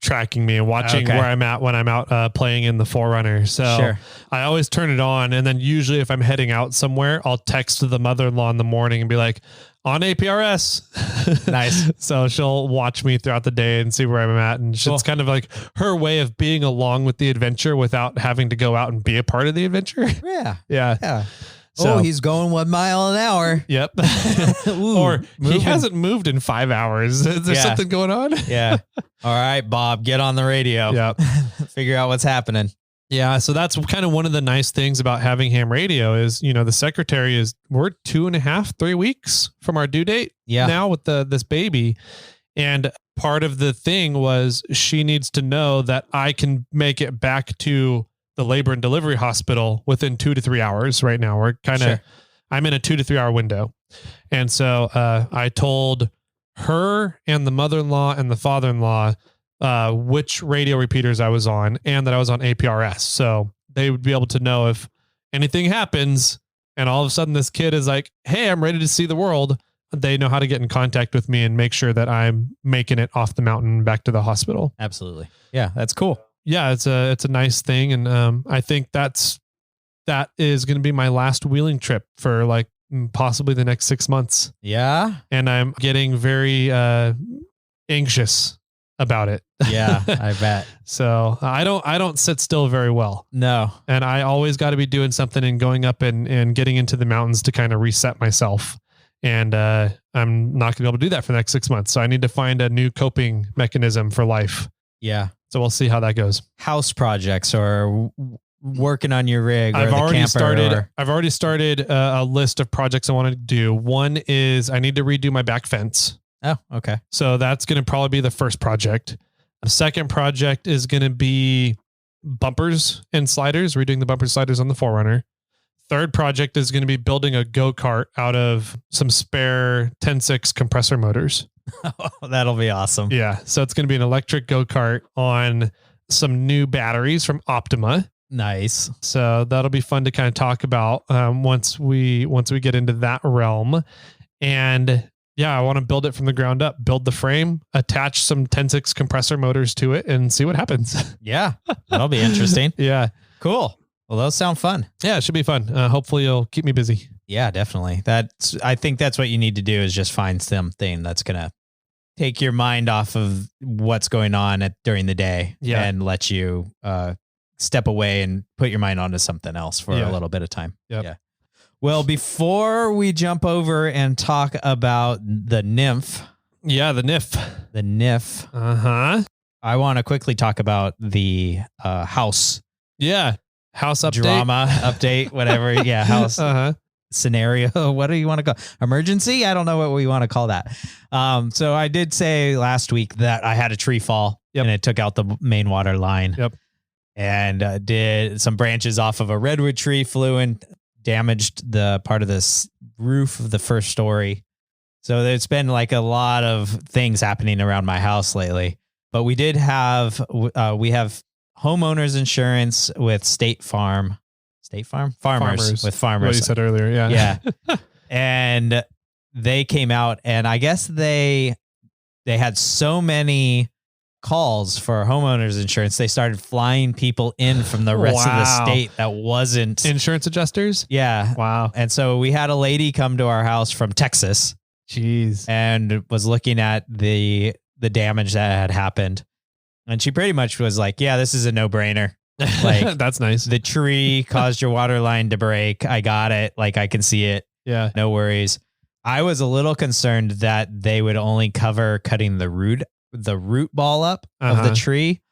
Speaker 1: tracking me and watching where I'm at when I'm out playing in the 4Runner. So I always turn it on. And then usually if I'm heading out somewhere, I'll text the mother-in-law in the morning and be like, on APRS.
Speaker 2: Nice.
Speaker 1: So she'll watch me throughout the day and see where I'm at. And it's kind of like her way of being along with the adventure without having to go out and be a part of the adventure.
Speaker 2: Yeah.
Speaker 1: Yeah.
Speaker 2: Yeah. So, he's going 1 mile an hour.
Speaker 1: Yep. Or he hasn't moved in 5 hours. Is there something going on?
Speaker 2: Yeah. All right, Bob, get on the radio.
Speaker 1: Yep.
Speaker 2: Figure out what's happening.
Speaker 1: Yeah. So that's kind of one of the nice things about having ham radio is, the secretary we're 2.5, 3 weeks from our due date now with this baby. And part of the thing was she needs to know that I can make it back to the labor and delivery hospital within 2 to 3 hours. Right now, I'm in a 2 to 3 hour window. And so I told her and the mother-in-law and the father-in-law which radio repeaters I was on and that I was on APRS. So they would be able to know if anything happens and all of a sudden this kid is like, hey, I'm ready to see the world. They know how to get in contact with me and make sure that I'm making it off the mountain back to the hospital.
Speaker 2: Absolutely. Yeah, that's cool.
Speaker 1: Yeah, it's a nice thing. And I think that is going to be my last wheeling trip for like possibly the next 6 months.
Speaker 2: Yeah.
Speaker 1: And I'm getting very anxious about it.
Speaker 2: Yeah, I bet.
Speaker 1: So I don't sit still very well.
Speaker 2: No.
Speaker 1: And I always got to be doing something and going up and getting into the mountains to kind of reset myself. And I'm not going to be able to do that for the next 6 months. So I need to find a new coping mechanism for life.
Speaker 2: Yeah.
Speaker 1: So we'll see how that goes.
Speaker 2: House projects or working on your rig or
Speaker 1: I've already started a list of projects I want to do. One is I need to redo my back fence.
Speaker 2: Oh, okay.
Speaker 1: So that's going to probably be the first project. The second project is going to be bumpers and sliders, redoing the bumper sliders on the 4Runner. Third project is going to be building a go-kart out of some spare 10.6 compressor motors.
Speaker 2: Oh, that'll be awesome.
Speaker 1: Yeah. So it's going to be an electric go-kart on some new batteries from Optima.
Speaker 2: Nice.
Speaker 1: So that'll be fun to kind of talk about once we get into that realm. And yeah, I want to build it from the ground up, build the frame, attach some 10.6 compressor motors to it and see what happens.
Speaker 2: Yeah. That'll be interesting.
Speaker 1: Yeah.
Speaker 2: Cool. Well, those sound fun.
Speaker 1: Yeah, it should be fun. Hopefully it'll keep me busy.
Speaker 2: Yeah, definitely. I think that's what you need to do is just find something that's going to take your mind off of what's going on during the day and let you step away and put your mind onto something else for a little bit of time.
Speaker 1: Yep.
Speaker 2: Yeah. Well, before we jump over and talk about the NIF.
Speaker 1: Yeah, the NIF.
Speaker 2: The NIF.
Speaker 1: Uh-huh.
Speaker 2: I want to quickly talk about the house.
Speaker 1: Yeah. House update.
Speaker 2: Drama update, whatever. Yeah. House scenario. What do you want to call emergency? I don't know what we want to call that. So I did say last week that I had a tree fall and it took out the main water line.
Speaker 1: Yep.
Speaker 2: And did some branches off of a redwood tree flew and damaged the part of this roof of the first story. So there's been like a lot of things happening around my house lately, but we did have, we have homeowners insurance with farmers with farmers.
Speaker 1: What you said earlier. Yeah.
Speaker 2: Yeah. And they came out and I guess they had so many calls for homeowners insurance. They started flying people in from the rest of the state that wasn't
Speaker 1: insurance adjusters.
Speaker 2: Yeah.
Speaker 1: Wow.
Speaker 2: And so we had a lady come to our house from Texas.
Speaker 1: Jeez.
Speaker 2: And was looking at the damage that had happened. And she pretty much was like, yeah, this is a no-brainer. Like
Speaker 1: that's nice.
Speaker 2: The tree caused your water line to break. I got it. Like I can see it.
Speaker 1: Yeah.
Speaker 2: No worries. I was a little concerned that they would only cover cutting the root ball up of the tree,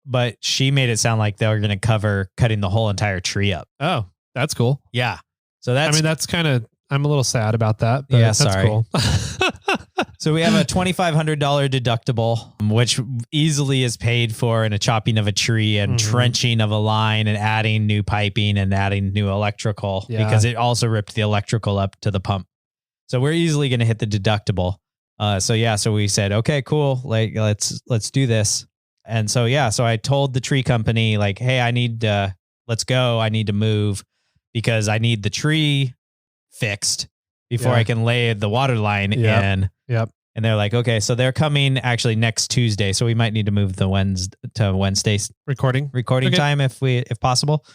Speaker 2: but she made it sound like they were going to cover cutting the whole entire tree up.
Speaker 1: Oh, that's cool.
Speaker 2: Yeah. So that's kind of,
Speaker 1: I'm a little sad about that. But
Speaker 2: yeah.
Speaker 1: That's cool.
Speaker 2: So we have a $2,500 deductible, which easily is paid for in a chopping of a tree and trenching of a line and adding new piping and adding new electrical because it also ripped the electrical up to the pump. So we're easily going to hit the deductible. So we said, okay, cool. Like, let's do this. And so I told the tree company like, hey, let's go. I need to move because I need the tree fixed before I can lay the water line in.
Speaker 1: Yep.
Speaker 2: And they're like, okay, so they're coming actually next Tuesday. So we might need to move the Wednesday's recording time if possible.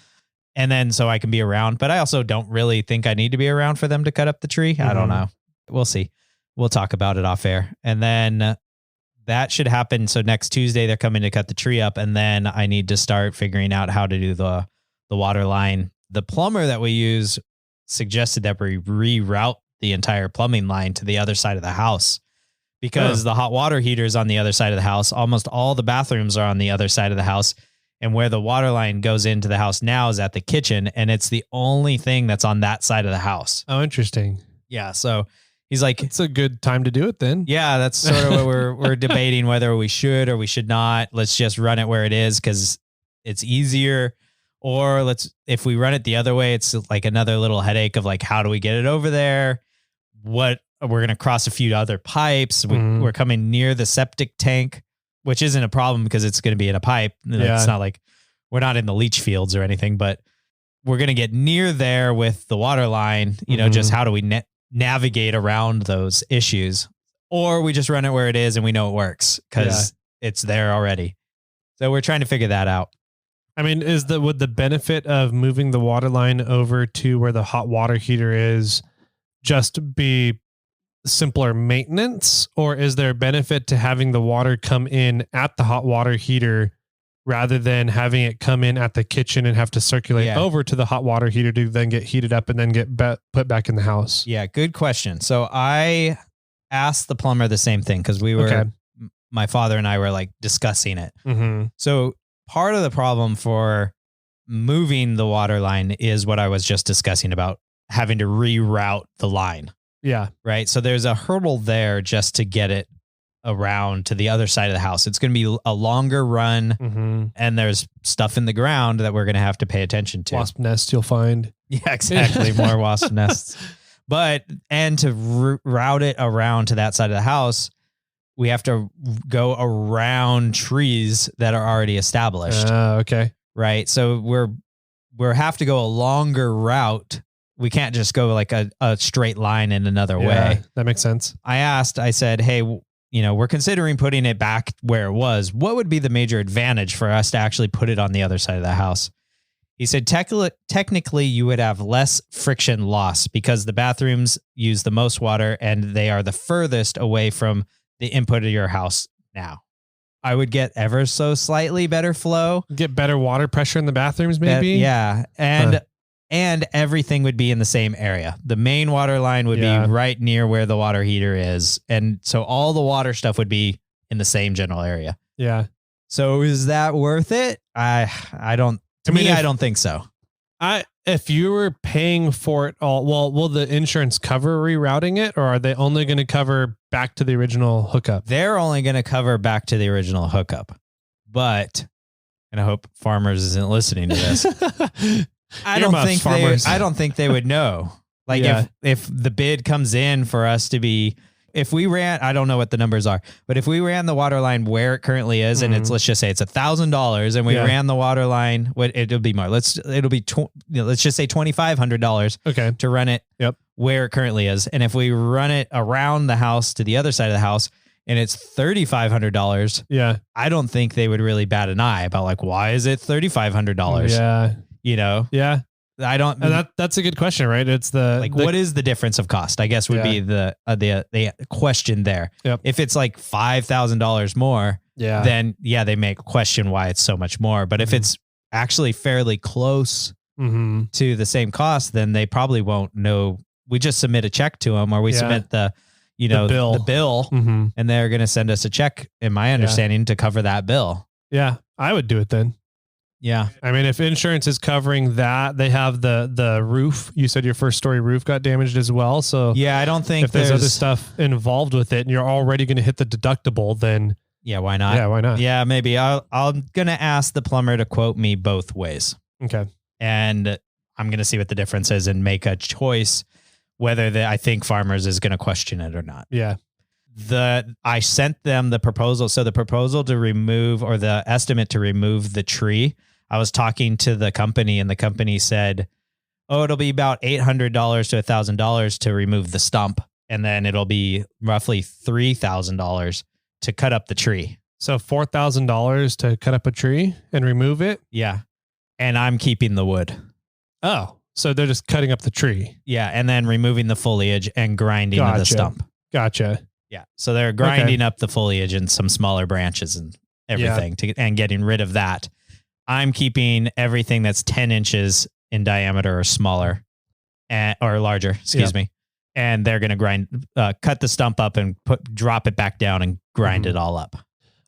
Speaker 2: And then so I can be around, but I also don't really think I need to be around for them to cut up the tree. I don't know. We'll see. We'll talk about it off air. And then that should happen. So next Tuesday, they're coming to cut the tree up. And then I need to start figuring out how to do the water line. The plumber that we use suggested that we reroute the entire plumbing line to the other side of the house because the hot water heater is on the other side of the house. Almost all the bathrooms are on the other side of the house. And where the water line goes into the house now is at the kitchen, and it's the only thing that's on that side of the house.
Speaker 1: Oh, interesting.
Speaker 2: Yeah. So he's like,
Speaker 1: it's a good time to do it then.
Speaker 2: Yeah, that's sort of what we're debating, whether we should or we should not. Let's just run it where it is because it's easier. Or if we run it the other way, it's like another little headache of like, how do we get it over there? We're going to cross a few other pipes. We're coming near the septic tank, which isn't a problem because it's going to be in a pipe. Yeah. It's not like we're not in the leach fields or anything, but we're going to get near there with the water line, just how do we navigate around those issues? Or we just run it where it is and we know it works because it's there already. So we're trying to figure that out.
Speaker 1: I mean, would the benefit of moving the water line over to where the hot water heater is just be simpler maintenance, or is there a benefit to having the water come in at the hot water heater rather than having it come in at the kitchen and have to circulate over to the hot water heater to then get heated up and then get put back in the house?
Speaker 2: Yeah, good question. So I asked the plumber the same thing because my father and I were like discussing it.
Speaker 1: Mm-hmm.
Speaker 2: So part of the problem for moving the water line is what I was just discussing about having to reroute the line.
Speaker 1: Yeah.
Speaker 2: Right. So there's a hurdle there just to get it around to the other side of the house. It's going to be a longer run and there's stuff in the ground that we're going to have to pay attention to.
Speaker 1: Wasp nests you'll find.
Speaker 2: Yeah, exactly. More wasp nests. And to route it around to that side of the house, we have to go around trees that are already established.
Speaker 1: Okay.
Speaker 2: Right. So we have to go a longer route. We can't just go like a straight line in another way.
Speaker 1: That makes sense.
Speaker 2: I said, hey, we're considering putting it back where it was. What would be the major advantage for us to actually put it on the other side of the house? He said, technically you would have less friction loss because the bathrooms use the most water and they are the furthest away from the input of your house now. I would get ever so slightly better flow.
Speaker 1: Get better water pressure in the bathrooms maybe?
Speaker 2: Yeah. And everything would be in the same area. The main water line would be right near where the water heater is. And so all the water stuff would be in the same general area.
Speaker 1: Yeah.
Speaker 2: So is that worth it? I don't think so.
Speaker 1: If you were paying for it all, well, will the insurance cover rerouting it, or are they only going to cover back to the original hookup?
Speaker 2: They're only going to cover back to the original hookup. And I hope Farmers isn't listening to this. I don't think they would know. Like if the bid comes in for us to be, if we ran, I don't know what the numbers are, but if we ran the water line where it currently is, and let's just say it's $1,000, and we ran the water line, it'll be more. Let's just say $2,500.
Speaker 1: Okay.
Speaker 2: To run it.
Speaker 1: Yep.
Speaker 2: Where it currently is, and if we run it around the house to the other side of the house, and it's $3,500.
Speaker 1: Yeah.
Speaker 2: I don't think they would really bat an eye about like, why is it $3,500?
Speaker 1: Yeah.
Speaker 2: Yeah. I don't.
Speaker 1: And that's a good question, right? It's
Speaker 2: what is the difference of cost? I guess would be the question there.
Speaker 1: Yep.
Speaker 2: If it's like $5,000 more, then they may question why it's so much more. But if it's actually fairly close to the same cost, then they probably won't know. We just submit a check to them, or we submit the bill, and they're going to send us a check, in my understanding, to cover that bill.
Speaker 1: Yeah, I would do it then.
Speaker 2: Yeah.
Speaker 1: I mean, if insurance is covering that, they have the roof. You said your first story roof got damaged as well. So
Speaker 2: yeah, I don't think
Speaker 1: if there's other stuff involved with it and you're already going to hit the deductible, then
Speaker 2: why not?
Speaker 1: Yeah, why not?
Speaker 2: Yeah, maybe I'm going to ask the plumber to quote me both ways.
Speaker 1: Okay.
Speaker 2: And I'm going to see what the difference is and make a choice whether I think Farmers is going to question it or not.
Speaker 1: Yeah.
Speaker 2: I sent them the proposal. So the proposal to remove, or the estimate to remove the tree, I was talking to the company, and the company said, it'll be about $800 to $1,000 to remove the stump. And then it'll be roughly $3,000 to cut up the tree.
Speaker 1: So $4,000 to cut up a tree and remove it?
Speaker 2: Yeah. And I'm keeping the wood.
Speaker 1: Oh, so they're just cutting up the tree.
Speaker 2: Yeah. And then removing the foliage and grinding the stump.
Speaker 1: Gotcha.
Speaker 2: Yeah. So they're grinding up the foliage and some smaller branches and everything and getting rid of that. I'm keeping everything that's 10 inches in diameter or smaller or larger, excuse me. And they're going to cut the stump up and drop it back down and grind it all up.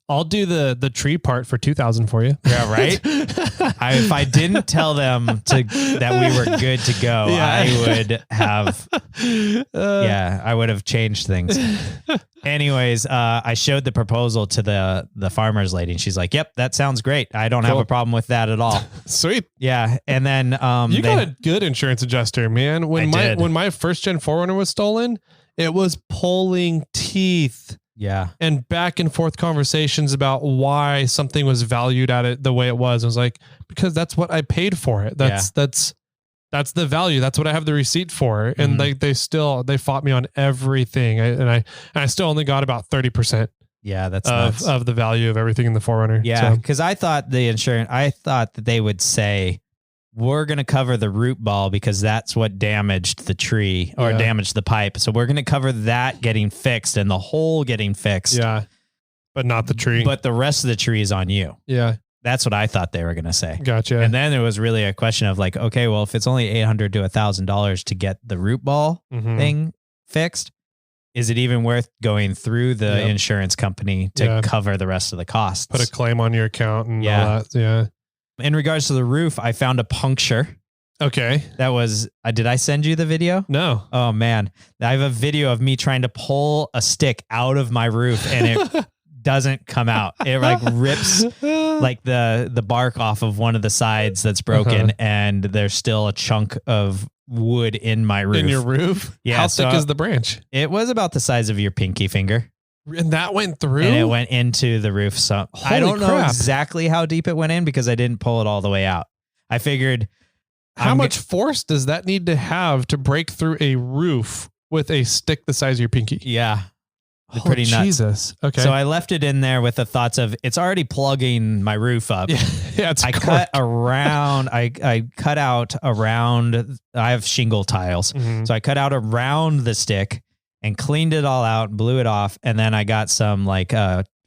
Speaker 1: I'll do the tree part for 2,000 for you.
Speaker 2: Yeah, right. If I didn't tell them that we were good to go, I would have. I would have changed things. Anyways, I showed the proposal to the farmer's lady, and she's like, "Yep, that sounds great. I don't have a problem with that at all."
Speaker 1: Sweet.
Speaker 2: Yeah, and then
Speaker 1: you got a good insurance adjuster, man. When my first gen 4Runner was stolen, it was pulling teeth.
Speaker 2: Yeah.
Speaker 1: And back and forth conversations about why something was valued at it the way it was. I was like, because that's what I paid for it. That's the value. That's what I have the receipt for. And they fought me on everything. I still only got about 30%.
Speaker 2: Yeah, that's
Speaker 1: of the value of everything in the 4Runner.
Speaker 2: Yeah. Cause I thought that they would say, we're going to cover the root ball because that's what damaged the tree or damaged the pipe. So we're going to cover that getting fixed and the hole getting fixed.
Speaker 1: Yeah. But not the tree.
Speaker 2: But the rest of the tree is on you.
Speaker 1: Yeah.
Speaker 2: That's what I thought they were going to say.
Speaker 1: Gotcha.
Speaker 2: And then it was really a question of like, okay, well, if it's only $800 to $1,000 to get the root ball thing fixed, is it even worth going through the insurance company to cover the rest of the costs?
Speaker 1: Put a claim on your account and all that. Yeah.
Speaker 2: In regards to the roof, I found a puncture.
Speaker 1: Okay.
Speaker 2: That was, did I send you the video?
Speaker 1: No.
Speaker 2: Oh man. I have a video of me trying to pull a stick out of my roof and it doesn't come out. It like rips like the bark off of one of the sides that's broken and there's still a chunk of wood in my roof.
Speaker 1: In your roof?
Speaker 2: Yeah.
Speaker 1: How thick is the branch?
Speaker 2: It was about the size of your pinky finger.
Speaker 1: And that went through?
Speaker 2: And it went into the roof. So I don't know exactly how deep it went in because I didn't pull it all the way out. I figured.
Speaker 1: How much force does that need to have to break through a roof with a stick the size of your pinky?
Speaker 2: Yeah. Pretty nuts.
Speaker 1: Jesus. Okay.
Speaker 2: So I left it in there with the thoughts of it's already plugging my roof up.
Speaker 1: Yeah.
Speaker 2: I cut around. I cut out around. I have shingle tiles. So I cut out around the stick and cleaned it all out, blew it off. And then I got some like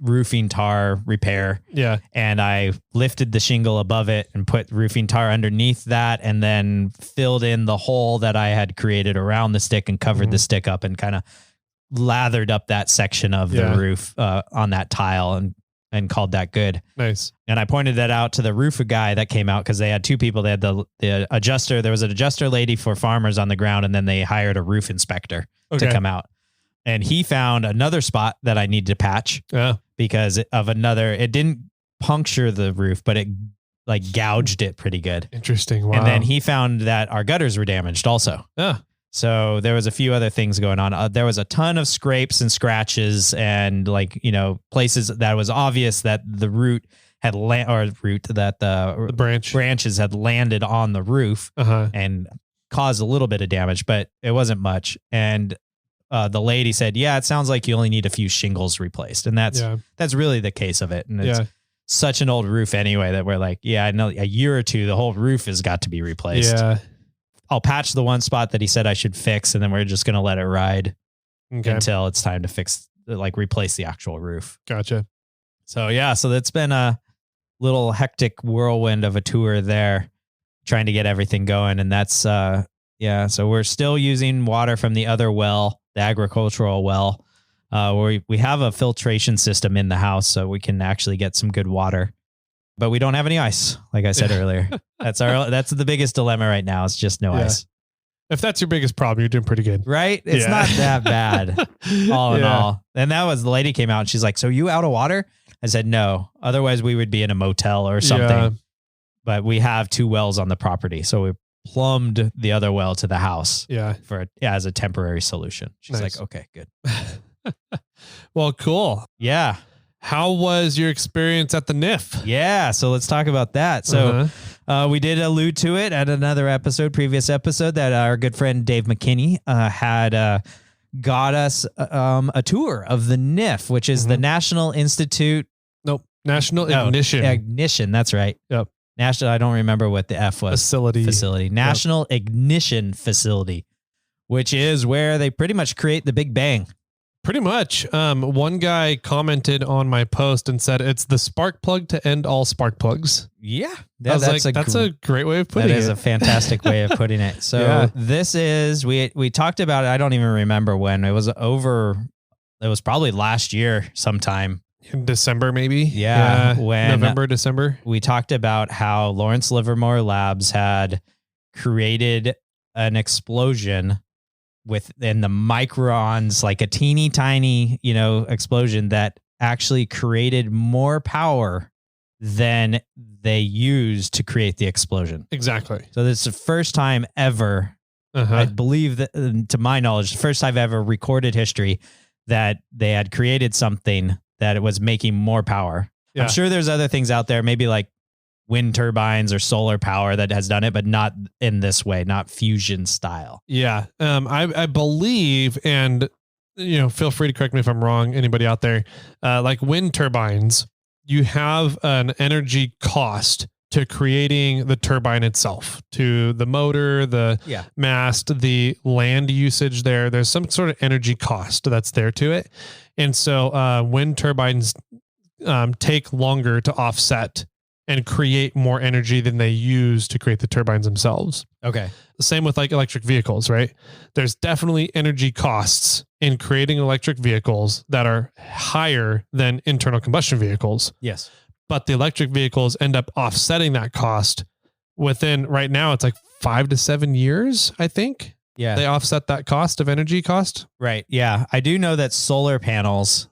Speaker 2: roofing tar repair.
Speaker 1: Yeah.
Speaker 2: And I lifted the shingle above it and put roofing tar underneath that and then filled in the hole that I had created around the stick and covered the stick up and kind of lathered up that section of the roof on that tile and called that good.
Speaker 1: Nice.
Speaker 2: And I pointed that out to the roofer guy that came out because they had two people. They had the adjuster. There was an adjuster lady for farmers on the ground, and then they hired a roof inspector to come out. And he found another spot that I need to patch because of it didn't puncture the roof, but it like gouged it pretty good.
Speaker 1: Interesting. Wow.
Speaker 2: And then he found that our gutters were damaged also.
Speaker 1: Yeah.
Speaker 2: So there was a few other things going on. There was a ton of scrapes and scratches and like, places that was obvious that the root had the branches had landed on the roof and caused a little bit of damage, but it wasn't much. And the lady said, yeah, it sounds like you only need a few shingles replaced. And that's really the case of it. And it's such an old roof anyway that we're like, yeah, I know a year or two, the whole roof has got to be replaced.
Speaker 1: Yeah.
Speaker 2: I'll patch the one spot that he said I should fix, and then we're just going to let it ride until it's time to replace the actual roof.
Speaker 1: Gotcha.
Speaker 2: So that's been a little hectic whirlwind of a tour there, trying to get everything going. And that's, so we're still using water from the other well, the agricultural well, where we have a filtration system in the house so we can actually get some good water. But we don't have any ice, like I said earlier. That's the biggest dilemma right now. It's just no ice.
Speaker 1: If that's your biggest problem, you're doing pretty good.
Speaker 2: Right? It's not that bad, all in all. And that was the lady came out and she's like, so you out of water? I said, no. Otherwise, we would be in a motel or something. Yeah. But we have two wells on the property. So we plumbed the other well to the house as a temporary solution. She's like, okay, good.
Speaker 1: Well, cool.
Speaker 2: Yeah.
Speaker 1: How was your experience at the NIF?
Speaker 2: Yeah, so let's talk about that. So we did allude to it at another previous episode, that our good friend Dave McKinney had got us a tour of the NIF, which is the National Institute.
Speaker 1: National Ignition.
Speaker 2: Ignition, that's right.
Speaker 1: Yep.
Speaker 2: National. I don't remember what the F was. Facility. National Ignition Facility, which is where they pretty much create the Big Bang.
Speaker 1: Pretty much. One guy commented on my post and said it's the spark plug to end all spark plugs.
Speaker 2: Yeah.
Speaker 1: That's a great way of putting it.
Speaker 2: That is a fantastic way of putting it. So this is, we talked about it. I don't even remember when it was over. It was probably last year sometime.
Speaker 1: in December, maybe.
Speaker 2: Yeah, when
Speaker 1: November, December.
Speaker 2: We talked about how Lorence Livermore Labs had created an explosion within the microns, like a teeny tiny, explosion that actually created more power than they used to create the explosion.
Speaker 1: Exactly.
Speaker 2: So this is the first time ever, I believe that, to my knowledge, the first time ever recorded history that they had created something that it was making more power. Yeah. I'm sure there's other things out there, maybe like wind turbines or solar power that has done it, but not in this way, not fusion style.
Speaker 1: Yeah. I believe, and feel free to correct me if I'm wrong, anybody out there, like wind turbines, you have an energy cost to creating the turbine itself, to the motor, the mast, the land usage there. There's some sort of energy cost that's there to it. And so wind turbines take longer to offset and create more energy than they use to create the turbines themselves.
Speaker 2: Okay.
Speaker 1: The same with like electric vehicles, right? There's definitely energy costs in creating electric vehicles that are higher than internal combustion vehicles.
Speaker 2: Yes.
Speaker 1: But the electric vehicles end up offsetting that cost within, right now, it's like 5 to 7 years, I think.
Speaker 2: Yeah.
Speaker 1: They offset that cost of energy cost.
Speaker 2: Right. Yeah. I do know that solar panels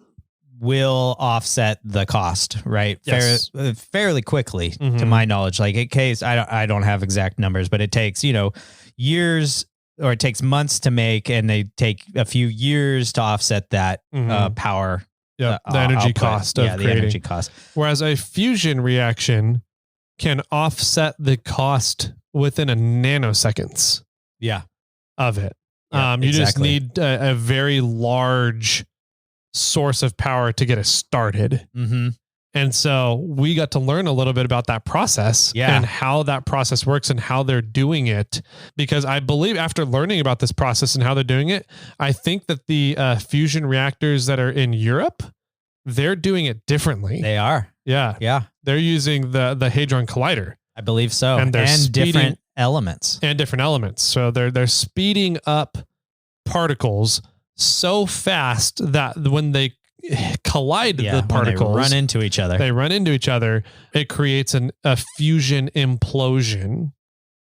Speaker 2: will offset the cost, right?
Speaker 1: Yes.
Speaker 2: Fairly quickly, to my knowledge. Like in case, I don't have exact numbers, but it takes, years, or it takes months to make, and they take a few years to offset that power.
Speaker 1: Yeah, the energy cost of creating.
Speaker 2: The energy cost.
Speaker 1: Whereas a fusion reaction can offset the cost within a nanoseconds.
Speaker 2: Yeah.
Speaker 1: Of it.
Speaker 2: Yeah,
Speaker 1: you just need a very large source of power to get us started.
Speaker 2: Mm-hmm.
Speaker 1: And so we got to learn a little bit about that process and how that process works and how they're doing it. Because I believe after learning about this process and how they're doing it, I think that the fusion reactors that are in Europe, they're doing it differently.
Speaker 2: They are.
Speaker 1: Yeah.
Speaker 2: Yeah.
Speaker 1: They're using the Hadron Collider.
Speaker 2: I believe so.
Speaker 1: And they're
Speaker 2: different elements.
Speaker 1: And different elements. So they're speeding up particles so fast that when they collide the particles,
Speaker 2: they run into each other. It creates a fusion implosion.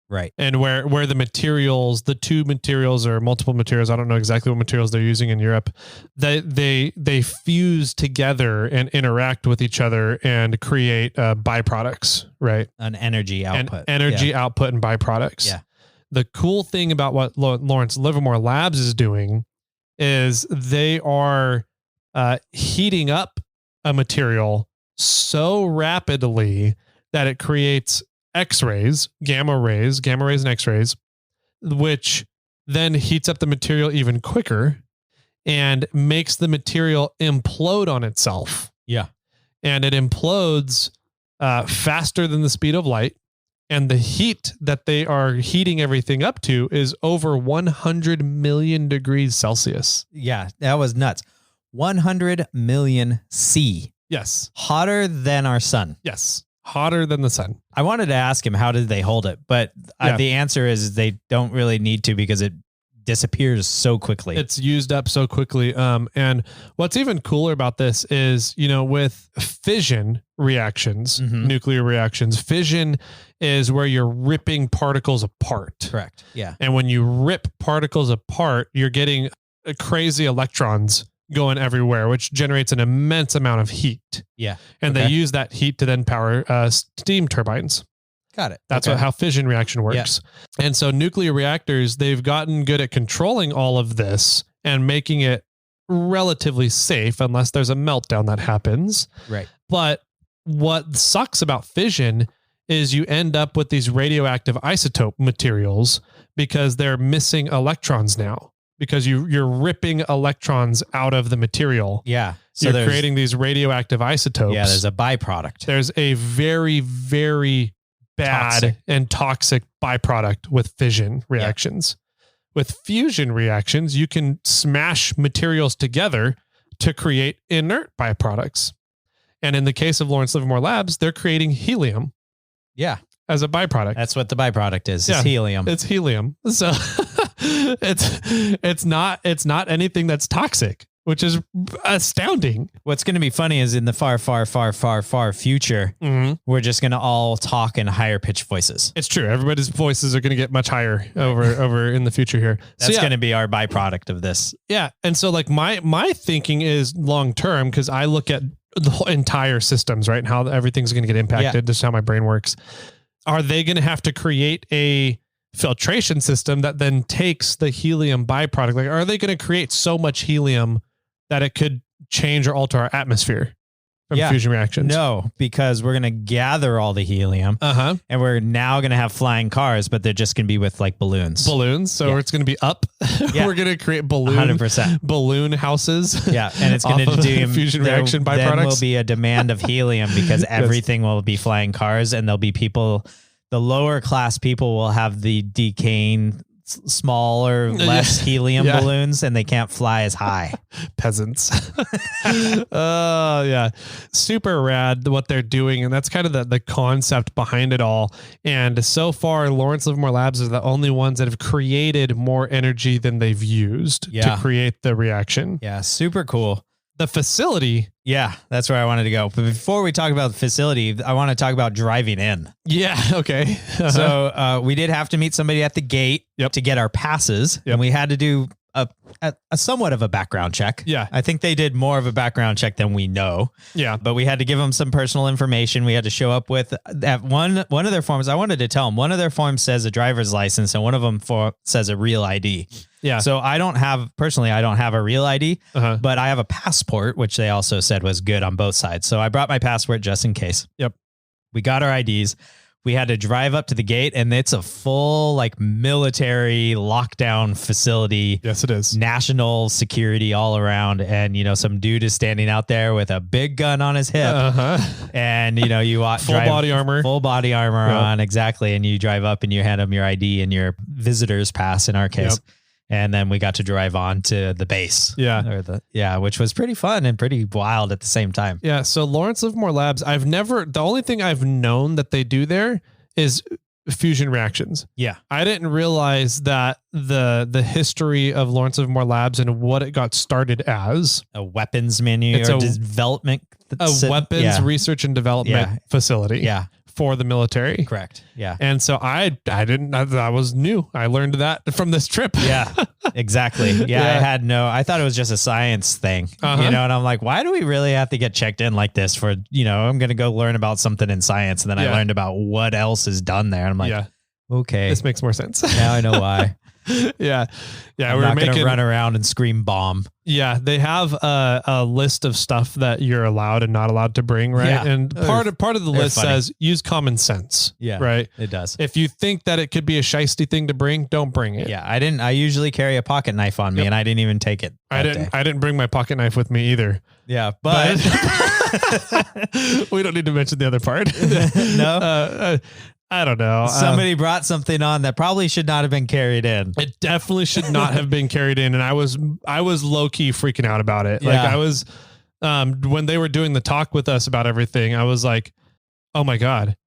Speaker 2: Right.
Speaker 1: And where the materials, the two materials or multiple materials, I don't know exactly what materials they're using in Europe, they fuse together and interact with each other and create byproducts, right?
Speaker 2: An energy output.
Speaker 1: Output and byproducts.
Speaker 2: Yeah.
Speaker 1: The cool thing about what Lorence Livermore Labs is doing is they are heating up a material so rapidly that it creates X-rays, gamma rays and X-rays, which then heats up the material even quicker and makes the material implode on itself.
Speaker 2: Yeah.
Speaker 1: And it implodes faster than the speed of light. And the heat that they are heating everything up to is over 100 million degrees Celsius.
Speaker 2: Yeah, that was nuts. 100 million C.
Speaker 1: Yes.
Speaker 2: Hotter than our sun.
Speaker 1: Yes. Hotter than the sun.
Speaker 2: I wanted to ask him, how did they hold it? But the answer is they don't really need to because it disappears so quickly.
Speaker 1: It's used up so quickly. And what's even cooler about this is, with fission reactions, nuclear reactions, fission is where you're ripping particles apart.
Speaker 2: Correct. Yeah.
Speaker 1: And when you rip particles apart, you're getting crazy electrons going everywhere, which generates an immense amount of heat.
Speaker 2: Yeah.
Speaker 1: And they use that heat to then power steam turbines.
Speaker 2: Got it.
Speaker 1: That's how fission reaction works. Yeah. And so nuclear reactors, they've gotten good at controlling all of this and making it relatively safe unless there's a meltdown that happens.
Speaker 2: Right.
Speaker 1: But what sucks about fission is you end up with these radioactive isotope materials because they're missing electrons now. Because you're ripping electrons out of the material.
Speaker 2: Yeah.
Speaker 1: So you're creating these radioactive isotopes.
Speaker 2: Yeah, there's a byproduct.
Speaker 1: There's a very, very bad and toxic byproduct with fission reactions. Yeah. With fusion reactions, you can smash materials together to create inert byproducts. And in the case of Lorence Livermore Labs, they're creating helium.
Speaker 2: Yeah.
Speaker 1: As a byproduct.
Speaker 2: That's what the byproduct is. It's helium.
Speaker 1: It's helium. So it's not anything that's toxic, which is astounding.
Speaker 2: What's going to be funny is in the far future, we're just going to all talk in higher pitched voices.
Speaker 1: It's true. Everybody's voices are going to get much higher over in the future here.
Speaker 2: That's going to be our byproduct of this.
Speaker 1: Yeah. And so like my thinking is long term, because I look at the whole entire systems, right? And how everything's going to get impacted. Yeah. This is how my brain works. Are they going to have to create a filtration system that then takes the helium byproduct? Like, are they going to create so much helium that it could change or alter our atmosphere from fusion reactions?
Speaker 2: No, because we're going to gather all the helium and we're now going to have flying cars, but they're just going to be with like balloons.
Speaker 1: So it's going to be up. We're going to create
Speaker 2: 100%
Speaker 1: balloon houses.
Speaker 2: Yeah. And it's going to do
Speaker 1: fusion reaction byproducts.
Speaker 2: Then will be a demand of helium because everything will be flying cars, and there'll be people, the lower class people will have the decaying smaller, less helium balloons, and they can't fly as high.
Speaker 1: Peasants. Oh yeah. Super rad what they're doing. And that's kind of the concept behind it all. And so far, Lorence Livermore Labs are the only ones that have created more energy than they've used to create the reaction.
Speaker 2: Yeah. Super cool.
Speaker 1: The facility.
Speaker 2: Yeah, that's where I wanted to go. But before we talk about the facility, I want to talk about driving in.
Speaker 1: Yeah. Okay.
Speaker 2: So we did have to meet somebody at the gate to get our passes, and we had to do a somewhat of a background check.
Speaker 1: Yeah.
Speaker 2: I think they did more of a background check than we know.
Speaker 1: Yeah.
Speaker 2: But we had to give them some personal information. We had to show up with that one of their forms. I wanted to tell them one of their forms says a driver's license and one of them says a real ID.
Speaker 1: Yeah.
Speaker 2: So I don't have a real ID, but I have a passport, which they also said was good on both sides. So I brought my passport just in case.
Speaker 1: Yep.
Speaker 2: We got our IDs. We had to drive up to the gate, and it's a full like military lockdown facility.
Speaker 1: Yes, it is.
Speaker 2: National security all around. And, some dude is standing out there with a big gun on his hip. And, you watch
Speaker 1: full body armor
Speaker 2: on. Exactly. And you drive up and you hand them your ID and your visitor's pass in our case. Yep. And then we got to drive on to the base.
Speaker 1: Yeah.
Speaker 2: Which was pretty fun and pretty wild at the same time.
Speaker 1: Yeah. So Lorence Livermore Labs, the only thing I've known that they do there is fusion reactions.
Speaker 2: Yeah.
Speaker 1: I didn't realize that the history of Lorence Livermore Labs and what it got started as
Speaker 2: a weapons development.
Speaker 1: Weapons research and development facility.
Speaker 2: Yeah.
Speaker 1: For the military.
Speaker 2: Correct. Yeah.
Speaker 1: And so I was new. I learned that from this trip.
Speaker 2: Yeah, exactly. Yeah. I thought it was just a science thing, and I'm like, why do we really have to get checked in like this for, I'm going to go learn about something in science. And then I learned about what else is done there. And I'm like, okay,
Speaker 1: this makes more sense.
Speaker 2: Now I know why.
Speaker 1: Yeah.
Speaker 2: I'm not going to run around and scream bomb.
Speaker 1: Yeah. They have a list of stuff that you're allowed and not allowed to bring. Right. Yeah. And part of the list says use common sense.
Speaker 2: Yeah.
Speaker 1: Right.
Speaker 2: It does.
Speaker 1: If you think that it could be a shisty thing to bring, don't bring it.
Speaker 2: Yeah. I usually carry a pocket knife on me and I didn't even take it.
Speaker 1: I didn't bring my pocket knife with me either.
Speaker 2: Yeah. But
Speaker 1: we don't need to mention the other part.
Speaker 2: No.
Speaker 1: I don't know.
Speaker 2: Somebody brought something on that probably should not have been carried in.
Speaker 1: It definitely should not have been carried in. And I was low key freaking out about it. Like I was, when they were doing the talk with us about everything, I was like, oh my God,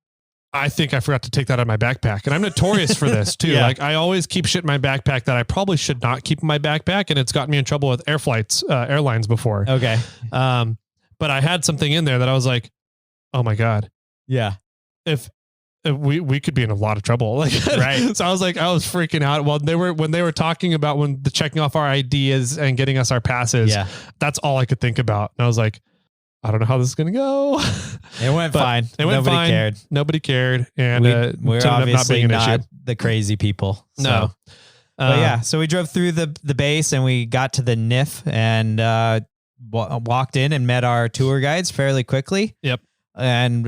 Speaker 1: I think I forgot to take that out of my backpack. And I'm notorious for this too. Like I always keep shit in my backpack that I probably should not keep in my backpack. And it's gotten me in trouble with airlines before.
Speaker 2: Okay.
Speaker 1: But I had something in there that I was like, oh my God.
Speaker 2: Yeah.
Speaker 1: If we could be in a lot of trouble. Like,
Speaker 2: right.
Speaker 1: So I was freaking out while when they were talking about the checking off our IDs and getting us our passes. Yeah. That's all I could think about. And I was like, I don't know how this is going to go.
Speaker 2: It went fine. Nobody cared.
Speaker 1: Nobody cared. And
Speaker 2: we're obviously not the crazy people. So.
Speaker 1: No.
Speaker 2: So we drove through the base and we got to the NIF and walked in and met our tour guides fairly quickly.
Speaker 1: Yep.
Speaker 2: And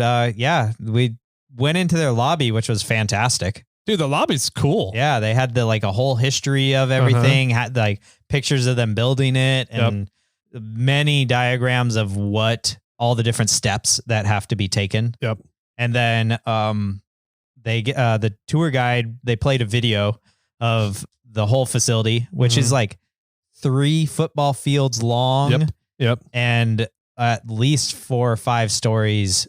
Speaker 2: we went into their lobby, which was fantastic.
Speaker 1: Dude, the lobby's cool.
Speaker 2: Yeah, they had a whole history of everything, had like pictures of them building it and many diagrams of what all the different steps that have to be taken.
Speaker 1: Yep.
Speaker 2: And then the tour guide, they played a video of the whole facility, which is like 3 football fields long.
Speaker 1: Yep.
Speaker 2: And at least 4 or 5 stories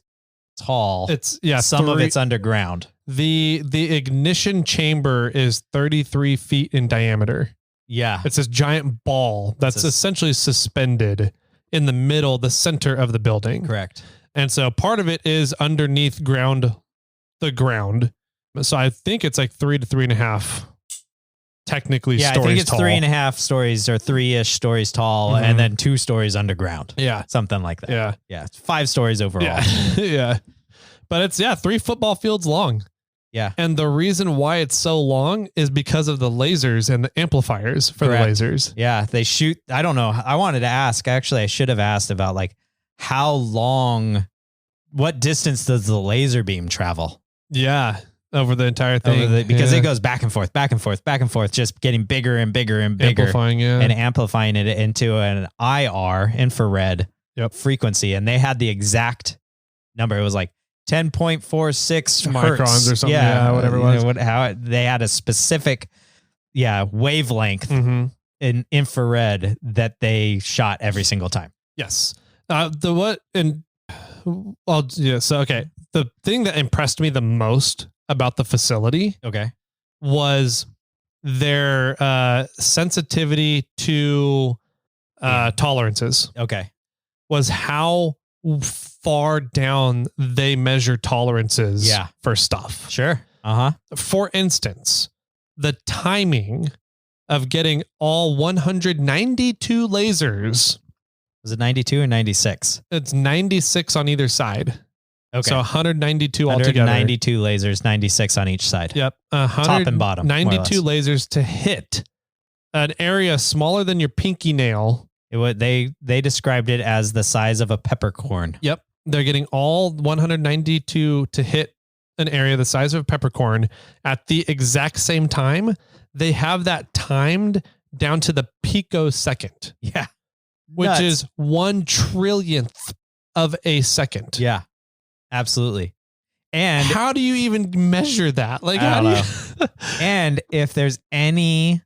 Speaker 2: tall.
Speaker 1: It's
Speaker 2: some of it's underground.
Speaker 1: The ignition chamber is 33 feet in diameter.
Speaker 2: Yeah.
Speaker 1: It's this giant ball that's essentially suspended in the middle, the center of the building.
Speaker 2: Correct.
Speaker 1: And so part of it is underneath the ground. So I think it's like 3 to 3.5 technically stories tall.
Speaker 2: I think it's 3.5 stories or 3-ish stories tall and then 2 stories underground.
Speaker 1: Yeah.
Speaker 2: Something like that.
Speaker 1: Yeah.
Speaker 2: Yeah. It's 5 stories overall.
Speaker 1: Yeah. Yeah. But it's 3 football fields long.
Speaker 2: Yeah.
Speaker 1: And the reason why it's so long is because of the lasers and the amplifiers for the lasers.
Speaker 2: Yeah. They shoot. I don't know. I wanted to ask, actually, I should have asked about like how long, what distance does the laser beam travel?
Speaker 1: Yeah. Over the entire thing.
Speaker 2: Because it goes back and forth, back and forth, back and forth, just getting bigger and bigger and bigger.
Speaker 1: Amplifying,
Speaker 2: and amplifying it into an IR, infrared frequency. And they had the exact number. It was like 10.46
Speaker 1: microns
Speaker 2: hertz.
Speaker 1: or something. Yeah, whatever it was.
Speaker 2: They had a specific, wavelength in infrared that they shot every single time.
Speaker 1: Yes. So, okay. The thing that impressed me the most about the facility was their sensitivity to tolerances. Was how far down they measure tolerances for stuff.
Speaker 2: Sure.
Speaker 1: For instance, the timing of getting all 192 lasers.
Speaker 2: Was it 92 or 96?
Speaker 1: It's 96 on either side.
Speaker 2: Okay.
Speaker 1: So 192 altogether.
Speaker 2: 192 lasers, 96 on each side.
Speaker 1: Yep.
Speaker 2: Top and bottom.
Speaker 1: 92 lasers to hit an area smaller than your pinky nail.
Speaker 2: They described it as the size of a peppercorn.
Speaker 1: Yep. They're getting all 192 to hit an area the size of a peppercorn at the exact same time. They have that timed down to the picosecond.
Speaker 2: Yeah.
Speaker 1: Which is 1 trillionth of a second.
Speaker 2: Yeah. Absolutely. And
Speaker 1: how do you even measure that? Like,
Speaker 2: I don't know. And if there's any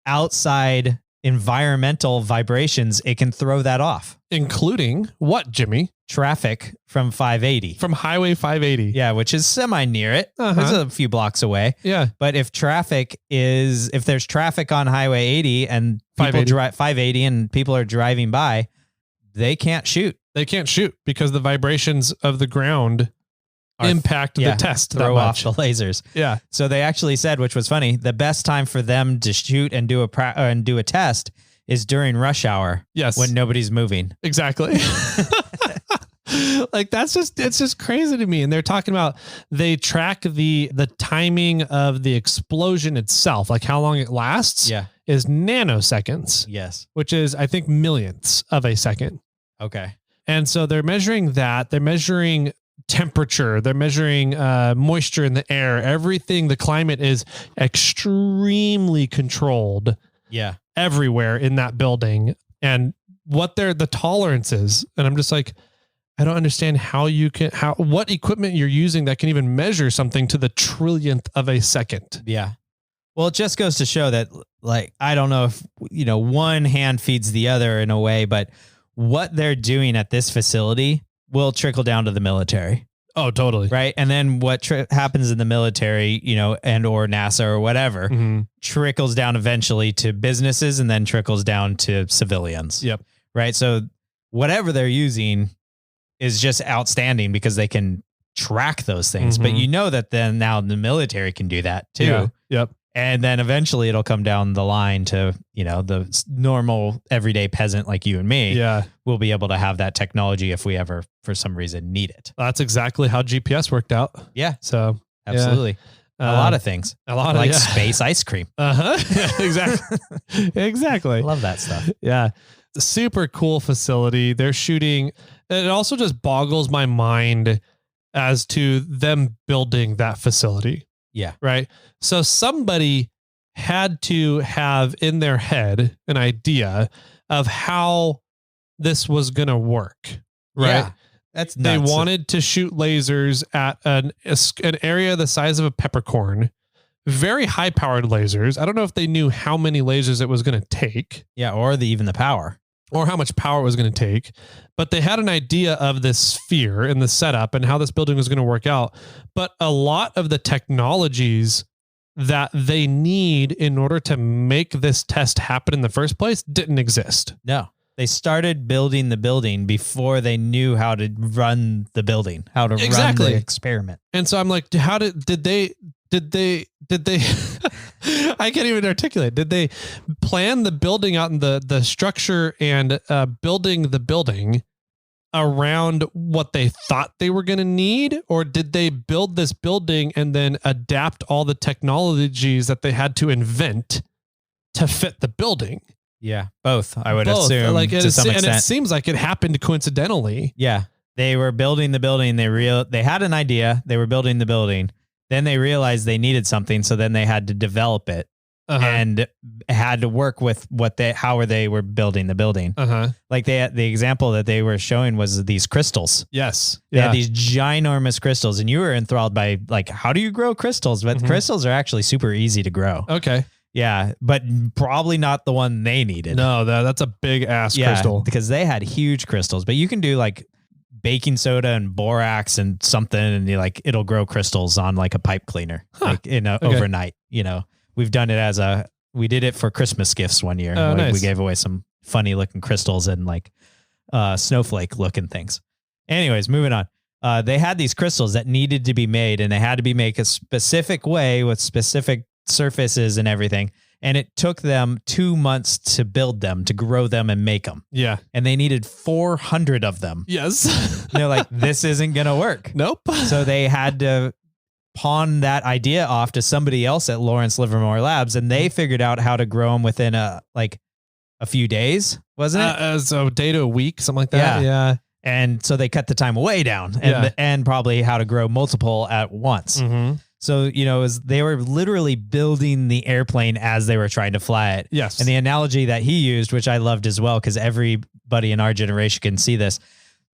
Speaker 2: outside environmental vibrations, it can throw that off.
Speaker 1: Including what, Jimmy?
Speaker 2: Traffic from 580.
Speaker 1: From Highway 580.
Speaker 2: Yeah, which is semi near it. It's a few blocks away.
Speaker 1: Yeah.
Speaker 2: But if there's traffic on Highway 80 and people drive 580 and people are driving by, they can't shoot.
Speaker 1: They can't shoot because the vibrations of the ground impact the test.
Speaker 2: Throw off the lasers.
Speaker 1: Yeah.
Speaker 2: So they actually said, which was funny, the best time for them to shoot and do a test is during rush hour.
Speaker 1: Yes.
Speaker 2: When nobody's moving.
Speaker 1: Exactly. Like it's just crazy to me. And they're talking about, they track the timing of the explosion itself, like how long it lasts is nanoseconds.
Speaker 2: Yes.
Speaker 1: Which is, I think, millionths of a second.
Speaker 2: Okay.
Speaker 1: And so they're measuring that. They're measuring temperature. They're measuring moisture in the air. Everything, the climate is extremely controlled.
Speaker 2: Yeah.
Speaker 1: Everywhere in that building. And what the tolerances. And I'm just like, I don't understand what equipment you're using that can even measure something to the trillionth of a second.
Speaker 2: Yeah. Well, it just goes to show that, like, I don't know if, one hand feeds the other in a way, but what they're doing at this facility will trickle down to the military.
Speaker 1: Oh, totally.
Speaker 2: Right. And then what happens in the military, and or NASA or whatever, trickles down eventually to businesses and then trickles down to civilians.
Speaker 1: Yep.
Speaker 2: Right. So whatever they're using is just outstanding because they can track those things. But that then now the military can do that too.
Speaker 1: Yeah. Yep.
Speaker 2: And then eventually it'll come down the line to, the normal everyday peasant like you and me.
Speaker 1: Yeah.
Speaker 2: We'll be able to have that technology if we ever, for some reason, need it.
Speaker 1: That's exactly how GPS worked out.
Speaker 2: Yeah.
Speaker 1: So
Speaker 2: absolutely. A lot of things.
Speaker 1: A lot of
Speaker 2: space ice cream.
Speaker 1: Exactly. Exactly.
Speaker 2: Love that stuff.
Speaker 1: Yeah. Super cool facility. They're shooting. It also just boggles my mind as to them building that facility.
Speaker 2: Yeah.
Speaker 1: Right. So somebody had to have in their head an idea of how this was going to work. Right.
Speaker 2: Yeah. That's nuts.
Speaker 1: They wanted to shoot lasers at an area the size of a peppercorn, very high powered lasers. I don't know if they knew how many lasers it was going to take.
Speaker 2: Yeah. Or even the power.
Speaker 1: Or how much power it was going to take. But they had an idea of this sphere and the setup and how this building was going to work out. But a lot of the technologies that they need in order to make this test happen in the first place didn't exist.
Speaker 2: No. They started building the building before they knew how to run the building, how to run the experiment.
Speaker 1: And so I'm like, how did they I can't even articulate. Did they plan the building out in the structure and building the building around what they thought they were going to need? Or did they build this building and then adapt all the technologies that they had to invent to fit the building?
Speaker 2: Yeah, both. I would assume
Speaker 1: like
Speaker 2: to some extent.
Speaker 1: And it seems like it happened coincidentally.
Speaker 2: Yeah, they were building the building. They had an idea. They were building the building. Then they realized they needed something, so then they had to develop it and had to work with how they were building the building. Like the example that they were showing was these crystals.
Speaker 1: Yes,
Speaker 2: they had these ginormous crystals, and you were enthralled by like, how do you grow crystals? But crystals are actually super easy to grow.
Speaker 1: Okay.
Speaker 2: Yeah, but probably not the one they needed.
Speaker 1: No, that's a big ass crystal.
Speaker 2: Because they had huge crystals. But you can do like baking soda and borax and something, and it'll grow crystals on like a pipe cleaner, overnight. You know, we've done it we did it for Christmas gifts one year.
Speaker 1: Nice.
Speaker 2: We gave away some funny looking crystals and like snowflake looking things. Anyways, moving on. They had these crystals that needed to be made, and they had to be made a specific way with specific surfaces and everything, and it took them 2 months to build them, to grow them and make them.
Speaker 1: Yeah,
Speaker 2: and they needed 400 of them.
Speaker 1: Yes.
Speaker 2: They're like, this isn't gonna work.
Speaker 1: Nope.
Speaker 2: So they had to pawn that idea off to somebody else at Lorence Livermore Labs, and they figured out how to grow them within a few days, wasn't it?
Speaker 1: So a day to a week, something like that. Yeah.
Speaker 2: And so they cut the time way down, and probably how to grow multiple at once. So, they were literally building the airplane as they were trying to fly it.
Speaker 1: Yes.
Speaker 2: And the analogy that he used, which I loved as well, because everybody in our generation can see this,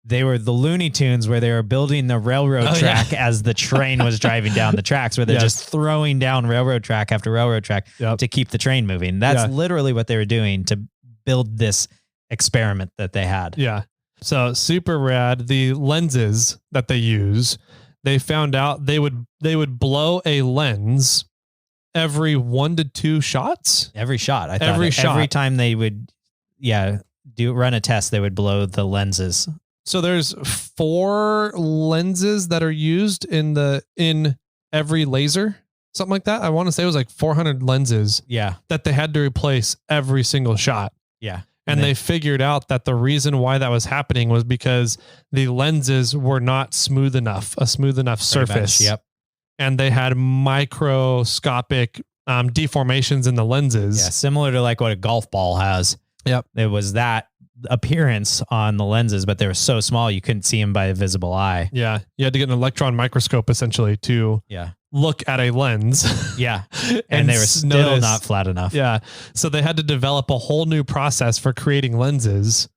Speaker 2: they were the Looney Tunes where they were building the railroad track as the train was driving down the tracks, where they're just throwing down railroad track after railroad track to keep the train moving. That's literally what they were doing to build this experiment that they had.
Speaker 1: Yeah. So super rad. The lenses that they use, they found out they would blow a lens every 1 to 2 shots.
Speaker 2: Every shot. I thought every time they would, run a test, they would blow the lenses.
Speaker 1: So there's 4 lenses that are used in every laser, something like that. I want to say it was like 400 lenses.
Speaker 2: Yeah. That
Speaker 1: they had to replace every single shot.
Speaker 2: Yeah.
Speaker 1: And they figured out that the reason why that was happening was because the lenses were not a smooth enough surface.
Speaker 2: Yep.
Speaker 1: And they had microscopic deformations in the lenses.
Speaker 2: Yeah, similar to like what a golf ball has.
Speaker 1: Yep.
Speaker 2: It was that appearance on the lenses, but they were so small you couldn't see them by a visible eye.
Speaker 1: Yeah. You had to get an electron microscope essentially to look at a lens.
Speaker 2: Yeah. and they were still not flat enough.
Speaker 1: Yeah. So they had to develop a whole new process for creating lenses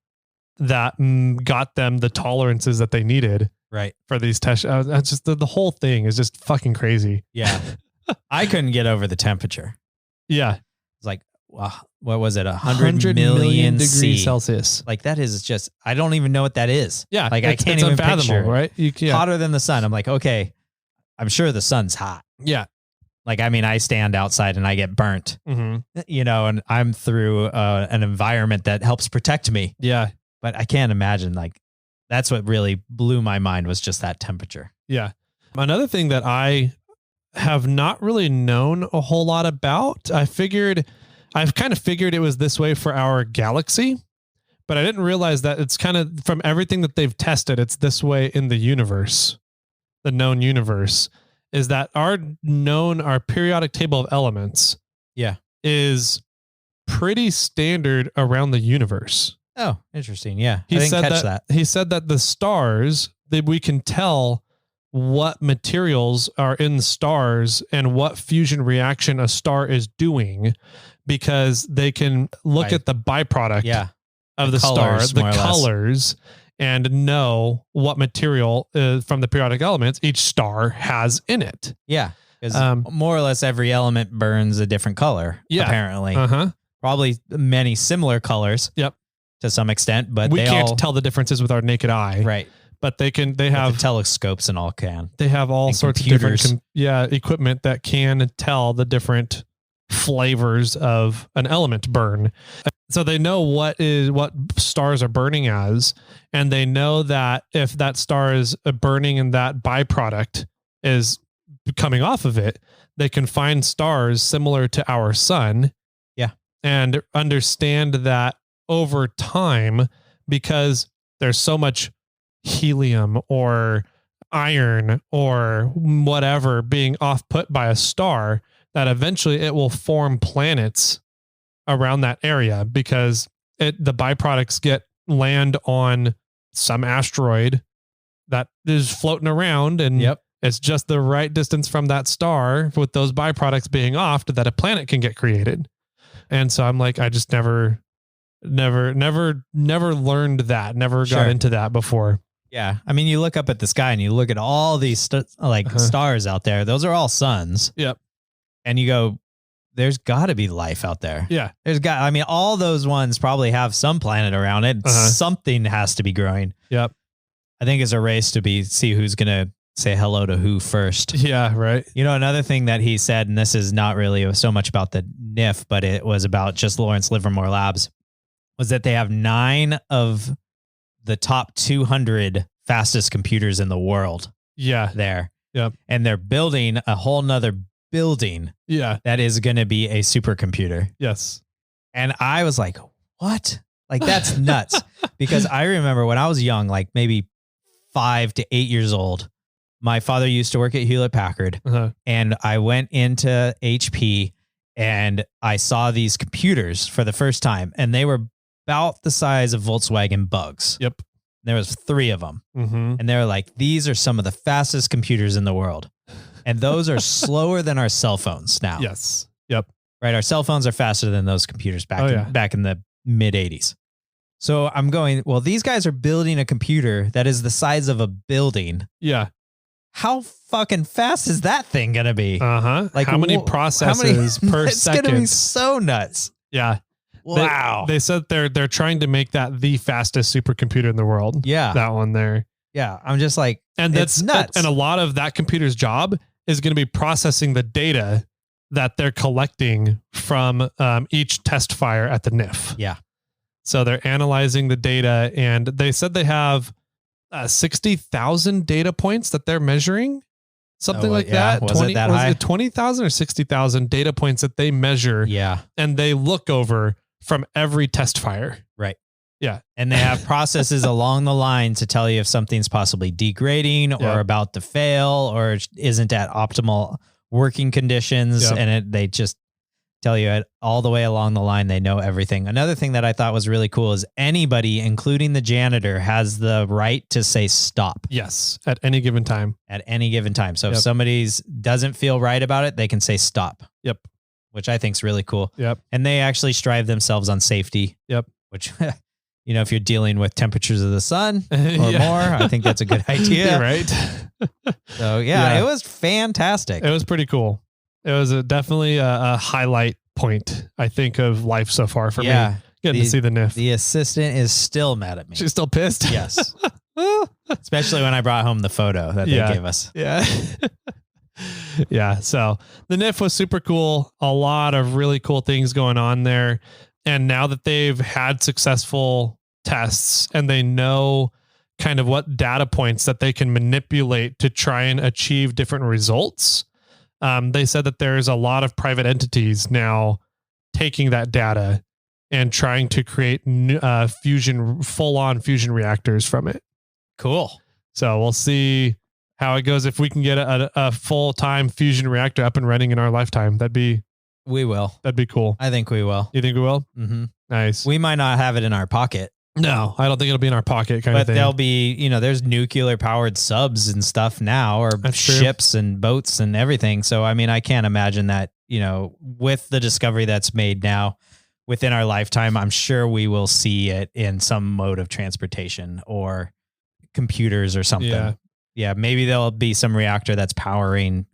Speaker 1: that got them the tolerances that they needed.
Speaker 2: Right.
Speaker 1: For these tests. Just the whole thing is just fucking crazy.
Speaker 2: Yeah. I couldn't get over the temperature.
Speaker 1: Yeah.
Speaker 2: It's like, wow, what was it? 100 million
Speaker 1: degrees Celsius.
Speaker 2: Like that is just, I don't even know what that is.
Speaker 1: Yeah.
Speaker 2: Like I can't even picture,
Speaker 1: right?
Speaker 2: Hotter than the sun. I'm like, okay, I'm sure the sun's hot.
Speaker 1: Yeah.
Speaker 2: Like, I mean, I stand outside and I get burnt, and I'm through an environment that helps protect me.
Speaker 1: Yeah.
Speaker 2: But I can't imagine, like, that's what really blew my mind was just that temperature.
Speaker 1: Yeah. Another thing that I have not really known a whole lot about, I've kind of figured it was this way for our galaxy, but I didn't realize that it's kind of from everything that they've tested, it's this way in the universe, the known universe, is that our periodic table of elements is pretty standard around the universe.
Speaker 2: Oh, interesting. Yeah.
Speaker 1: He said that. He said that the stars, that we can tell what materials are in the stars and what fusion reaction a star is doing because they can look at the byproduct of the star, the colors, and know what material from the periodic elements each star has in it.
Speaker 2: Yeah. Because more or less every element burns a different color, apparently. Probably many similar colors.
Speaker 1: Yep.
Speaker 2: To some extent, but
Speaker 1: we can't tell the differences with our naked eye.
Speaker 2: Right.
Speaker 1: but they have
Speaker 2: the telescopes and all
Speaker 1: they have all sorts
Speaker 2: computers.
Speaker 1: of different equipment that can tell the different flavors of an element burn. So they know what stars are burning as, and they know that if that star is burning and that byproduct is coming off of it, they can find stars similar to our sun.
Speaker 2: Yeah.
Speaker 1: And understand that over time, because there's so much helium or iron or whatever being off-put by a star, that eventually it will form planets around that area, because the byproducts land on some asteroid that is floating around, and it's just the right distance from that star with those byproducts being off that a planet can get created. And so I'm like, I just never learned that, got into that before.
Speaker 2: Yeah. I mean, you look up at the sky and you look at all these stars out there. Those are all suns.
Speaker 1: Yep.
Speaker 2: And you go, there's got to be life out there.
Speaker 1: Yeah.
Speaker 2: All those ones probably have some planet around it. Something has to be growing.
Speaker 1: Yep.
Speaker 2: I think it's a race to see who's going to say hello to who first.
Speaker 1: Yeah, right.
Speaker 2: Another thing that he said, and this is not really so much about the NIF, but it was about just Lorence Livermore Labs, was that they have 9 of the top 200 fastest computers in the world.
Speaker 1: Yeah.
Speaker 2: There.
Speaker 1: Yep.
Speaker 2: And they're building a whole nother building.
Speaker 1: Yeah.
Speaker 2: That is going to be a supercomputer.
Speaker 1: Yes.
Speaker 2: And I was like, what? Like, that's nuts. Because I remember when I was young, like maybe 5 to 8 years old, my father used to work at Hewlett Packard, and I went into HP and I saw these computers for the first time, and they were about the size of Volkswagen Bugs.
Speaker 1: Yep.
Speaker 2: There was 3 of them.
Speaker 1: Mm-hmm.
Speaker 2: And they were like, these are some of the fastest computers in the world. And those are slower than our cell phones now.
Speaker 1: Yes. Yep.
Speaker 2: Right. Our cell phones are faster than those computers back in the mid 80s. So I'm going, well, these guys are building a computer that is the size of a building.
Speaker 1: Yeah.
Speaker 2: How fucking fast is that thing going to be?
Speaker 1: Like how many processes per
Speaker 2: it's
Speaker 1: second?
Speaker 2: It's going to be so nuts.
Speaker 1: Yeah.
Speaker 2: Wow.
Speaker 1: They said they're trying to make that the fastest supercomputer in the world.
Speaker 2: Yeah.
Speaker 1: That one there.
Speaker 2: Yeah. I'm just like,
Speaker 1: and that's
Speaker 2: nuts.
Speaker 1: And a lot of that computer's job is going to be processing the data that they're collecting from each test fire at the NIF.
Speaker 2: Yeah.
Speaker 1: So they're analyzing the data, and they said they have 60,000 data points that they're measuring. Something like that.
Speaker 2: Was it that high?
Speaker 1: 20,000 or 60,000 data points that they measure.
Speaker 2: Yeah.
Speaker 1: And they look over from every test fire.
Speaker 2: Right.
Speaker 1: Yeah.
Speaker 2: And they have processes along the line to tell you if something's possibly degrading or about to fail or isn't at optimal working conditions. And they just tell you all the way along the line. They know everything. Another thing that I thought was really cool is anybody, including the janitor, has the right to say stop.
Speaker 1: Yes. At any given time.
Speaker 2: At any given time. So if somebody's doesn't feel right about it, they can say stop.
Speaker 1: Yep.
Speaker 2: Which I think is really cool.
Speaker 1: Yep.
Speaker 2: And they actually strive themselves on safety.
Speaker 1: Yep.
Speaker 2: Which, if you're dealing with temperatures of the sun or more, I think that's a good idea.
Speaker 1: Right.
Speaker 2: So it was fantastic.
Speaker 1: It was pretty cool. It was definitely a highlight point, I think, of life so far for me. Getting to see the NIF.
Speaker 2: The assistant is still mad at me.
Speaker 1: She's still pissed?
Speaker 2: Yes. Especially when I brought home the photo that they gave us.
Speaker 1: Yeah. Yeah. So the NIF was super cool. A lot of really cool things going on there. And now that they've had successful tests and they know kind of what data points that they can manipulate to try and achieve different results, they said that there's a lot of private entities now taking that data and trying to create full-on fusion reactors from it.
Speaker 2: Cool.
Speaker 1: So we'll see how it goes. If we can get a full-time fusion reactor up and running in our lifetime,
Speaker 2: we will.
Speaker 1: That'd be cool.
Speaker 2: I think we will.
Speaker 1: You think we will?
Speaker 2: Mm-hmm.
Speaker 1: Nice.
Speaker 2: We might not have it in our pocket.
Speaker 1: No, I don't think it'll be in our pocket kind of thing.
Speaker 2: But there'll be, there's nuclear powered subs and stuff now, or ships and boats and everything. So, I mean, I can't imagine that, with the discovery that's made now within our lifetime, I'm sure we will see it in some mode of transportation or computers or something. Yeah. Maybe there'll be some reactor that's powering,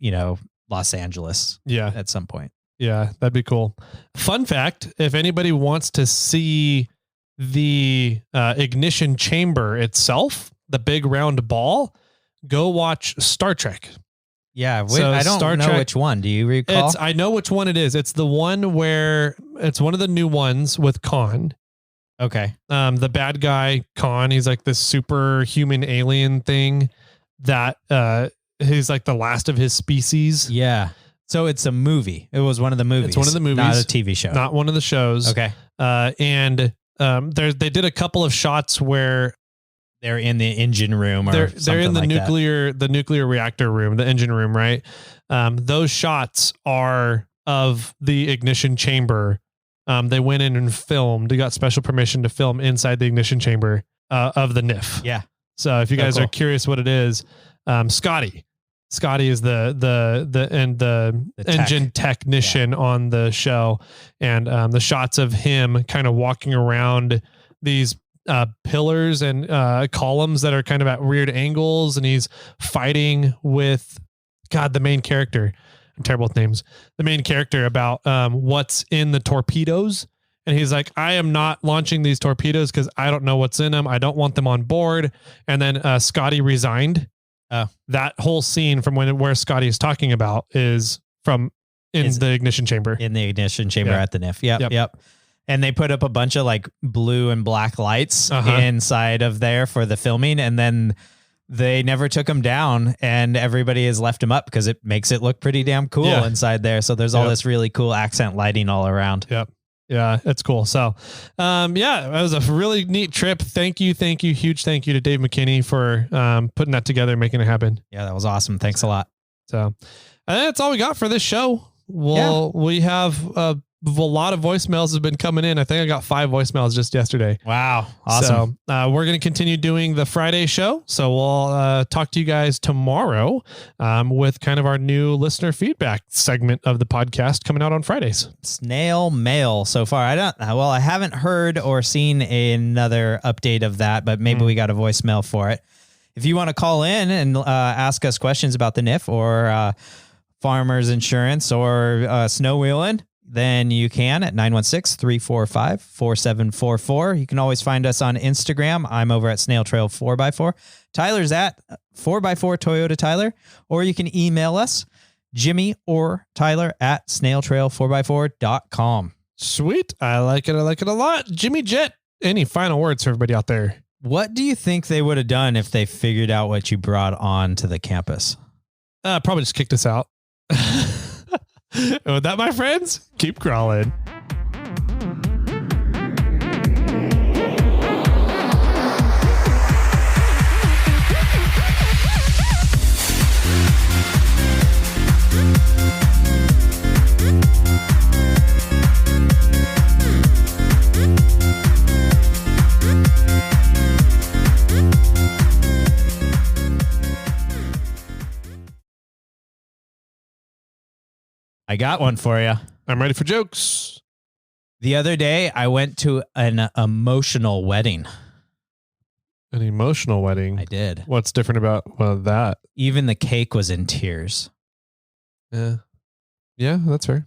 Speaker 2: Los Angeles.
Speaker 1: Yeah.
Speaker 2: At some point.
Speaker 1: Yeah, that'd be cool. Fun fact, if anybody wants to see the ignition chamber itself, the big round ball, go watch Star Trek.
Speaker 2: Yeah,
Speaker 1: So
Speaker 2: I don't
Speaker 1: Star
Speaker 2: know
Speaker 1: Trek-
Speaker 2: which one. Do you recall?
Speaker 1: I know which one it is. It's the one where it's one of the new ones with Khan.
Speaker 2: Okay.
Speaker 1: The bad guy Khan, he's like this superhuman alien thing that he's like the last of his species.
Speaker 2: Yeah. So it's a movie. It was one of the movies.
Speaker 1: It's one of the movies.
Speaker 2: Not a TV show.
Speaker 1: Not one of the shows.
Speaker 2: Okay.
Speaker 1: And they did a couple of shots where
Speaker 2: they're in the engine room, or
Speaker 1: they're in the
Speaker 2: like
Speaker 1: nuclear reactor room, the engine room, right? Those shots are of the ignition chamber. They went in and filmed. They got special permission to film inside the ignition chamber of the NIF.
Speaker 2: Yeah.
Speaker 1: So if you guys are curious what it is, Scotty is the engine technician on the show, and the shots of him kind of walking around these pillars and columns that are kind of at weird angles, and he's fighting with the main character. I'm terrible with names. The main character about what's in the torpedoes. And he's like, I am not launching these torpedoes because I don't know what's in them. I don't want them on board. And then Scotty resigned. That whole scene from where Scotty is talking about is from the ignition chamber.
Speaker 2: In the ignition chamber at the NIF. Yep. And they put up a bunch of like blue and black lights inside of there for the filming. And then they never took them down, and everybody has left them up because it makes it look pretty damn cool inside there. So there's all this really cool accent lighting all around.
Speaker 1: Yep. Yeah, it's cool. So, it was a really neat trip. Thank you. Huge thank you to Dave McKinney for putting that together, making it happen.
Speaker 2: Yeah, that was awesome. Thanks a lot.
Speaker 1: So, that's all we got for this show. We have a lot of voicemails have been coming in. I think I got 5 voicemails just yesterday.
Speaker 2: Wow. Awesome.
Speaker 1: So we're going to continue doing the Friday show. So we'll talk to you guys tomorrow with kind of our new listener feedback segment of the podcast coming out on Fridays.
Speaker 2: Snail mail so far. I haven't heard or seen another update of that, but maybe we got a voicemail for it. If you want to call in and ask us questions about the NIF or farmers insurance or snow wheeling, then you can at 916-345-4744. You can always find us on Instagram. I'm over at Snail Trail 4x4. Tyler's at 4x4 Toyota Tyler, or you can email us, Jimmy or Tyler at snailtrail4x4.com.
Speaker 1: Sweet. I like it a lot. Jimmy Jet, any final words for everybody out there?
Speaker 2: What do you think they would have done if they figured out what you brought on to the campus?
Speaker 1: Probably just kicked us out. And with that, my friends, keep crawling.
Speaker 2: I got one for you.
Speaker 1: I'm ready for jokes.
Speaker 2: The other day, I went to an emotional wedding.
Speaker 1: An emotional wedding?
Speaker 2: I did.
Speaker 1: What's different about that?
Speaker 2: Even the cake was in tears.
Speaker 1: Yeah, that's fair.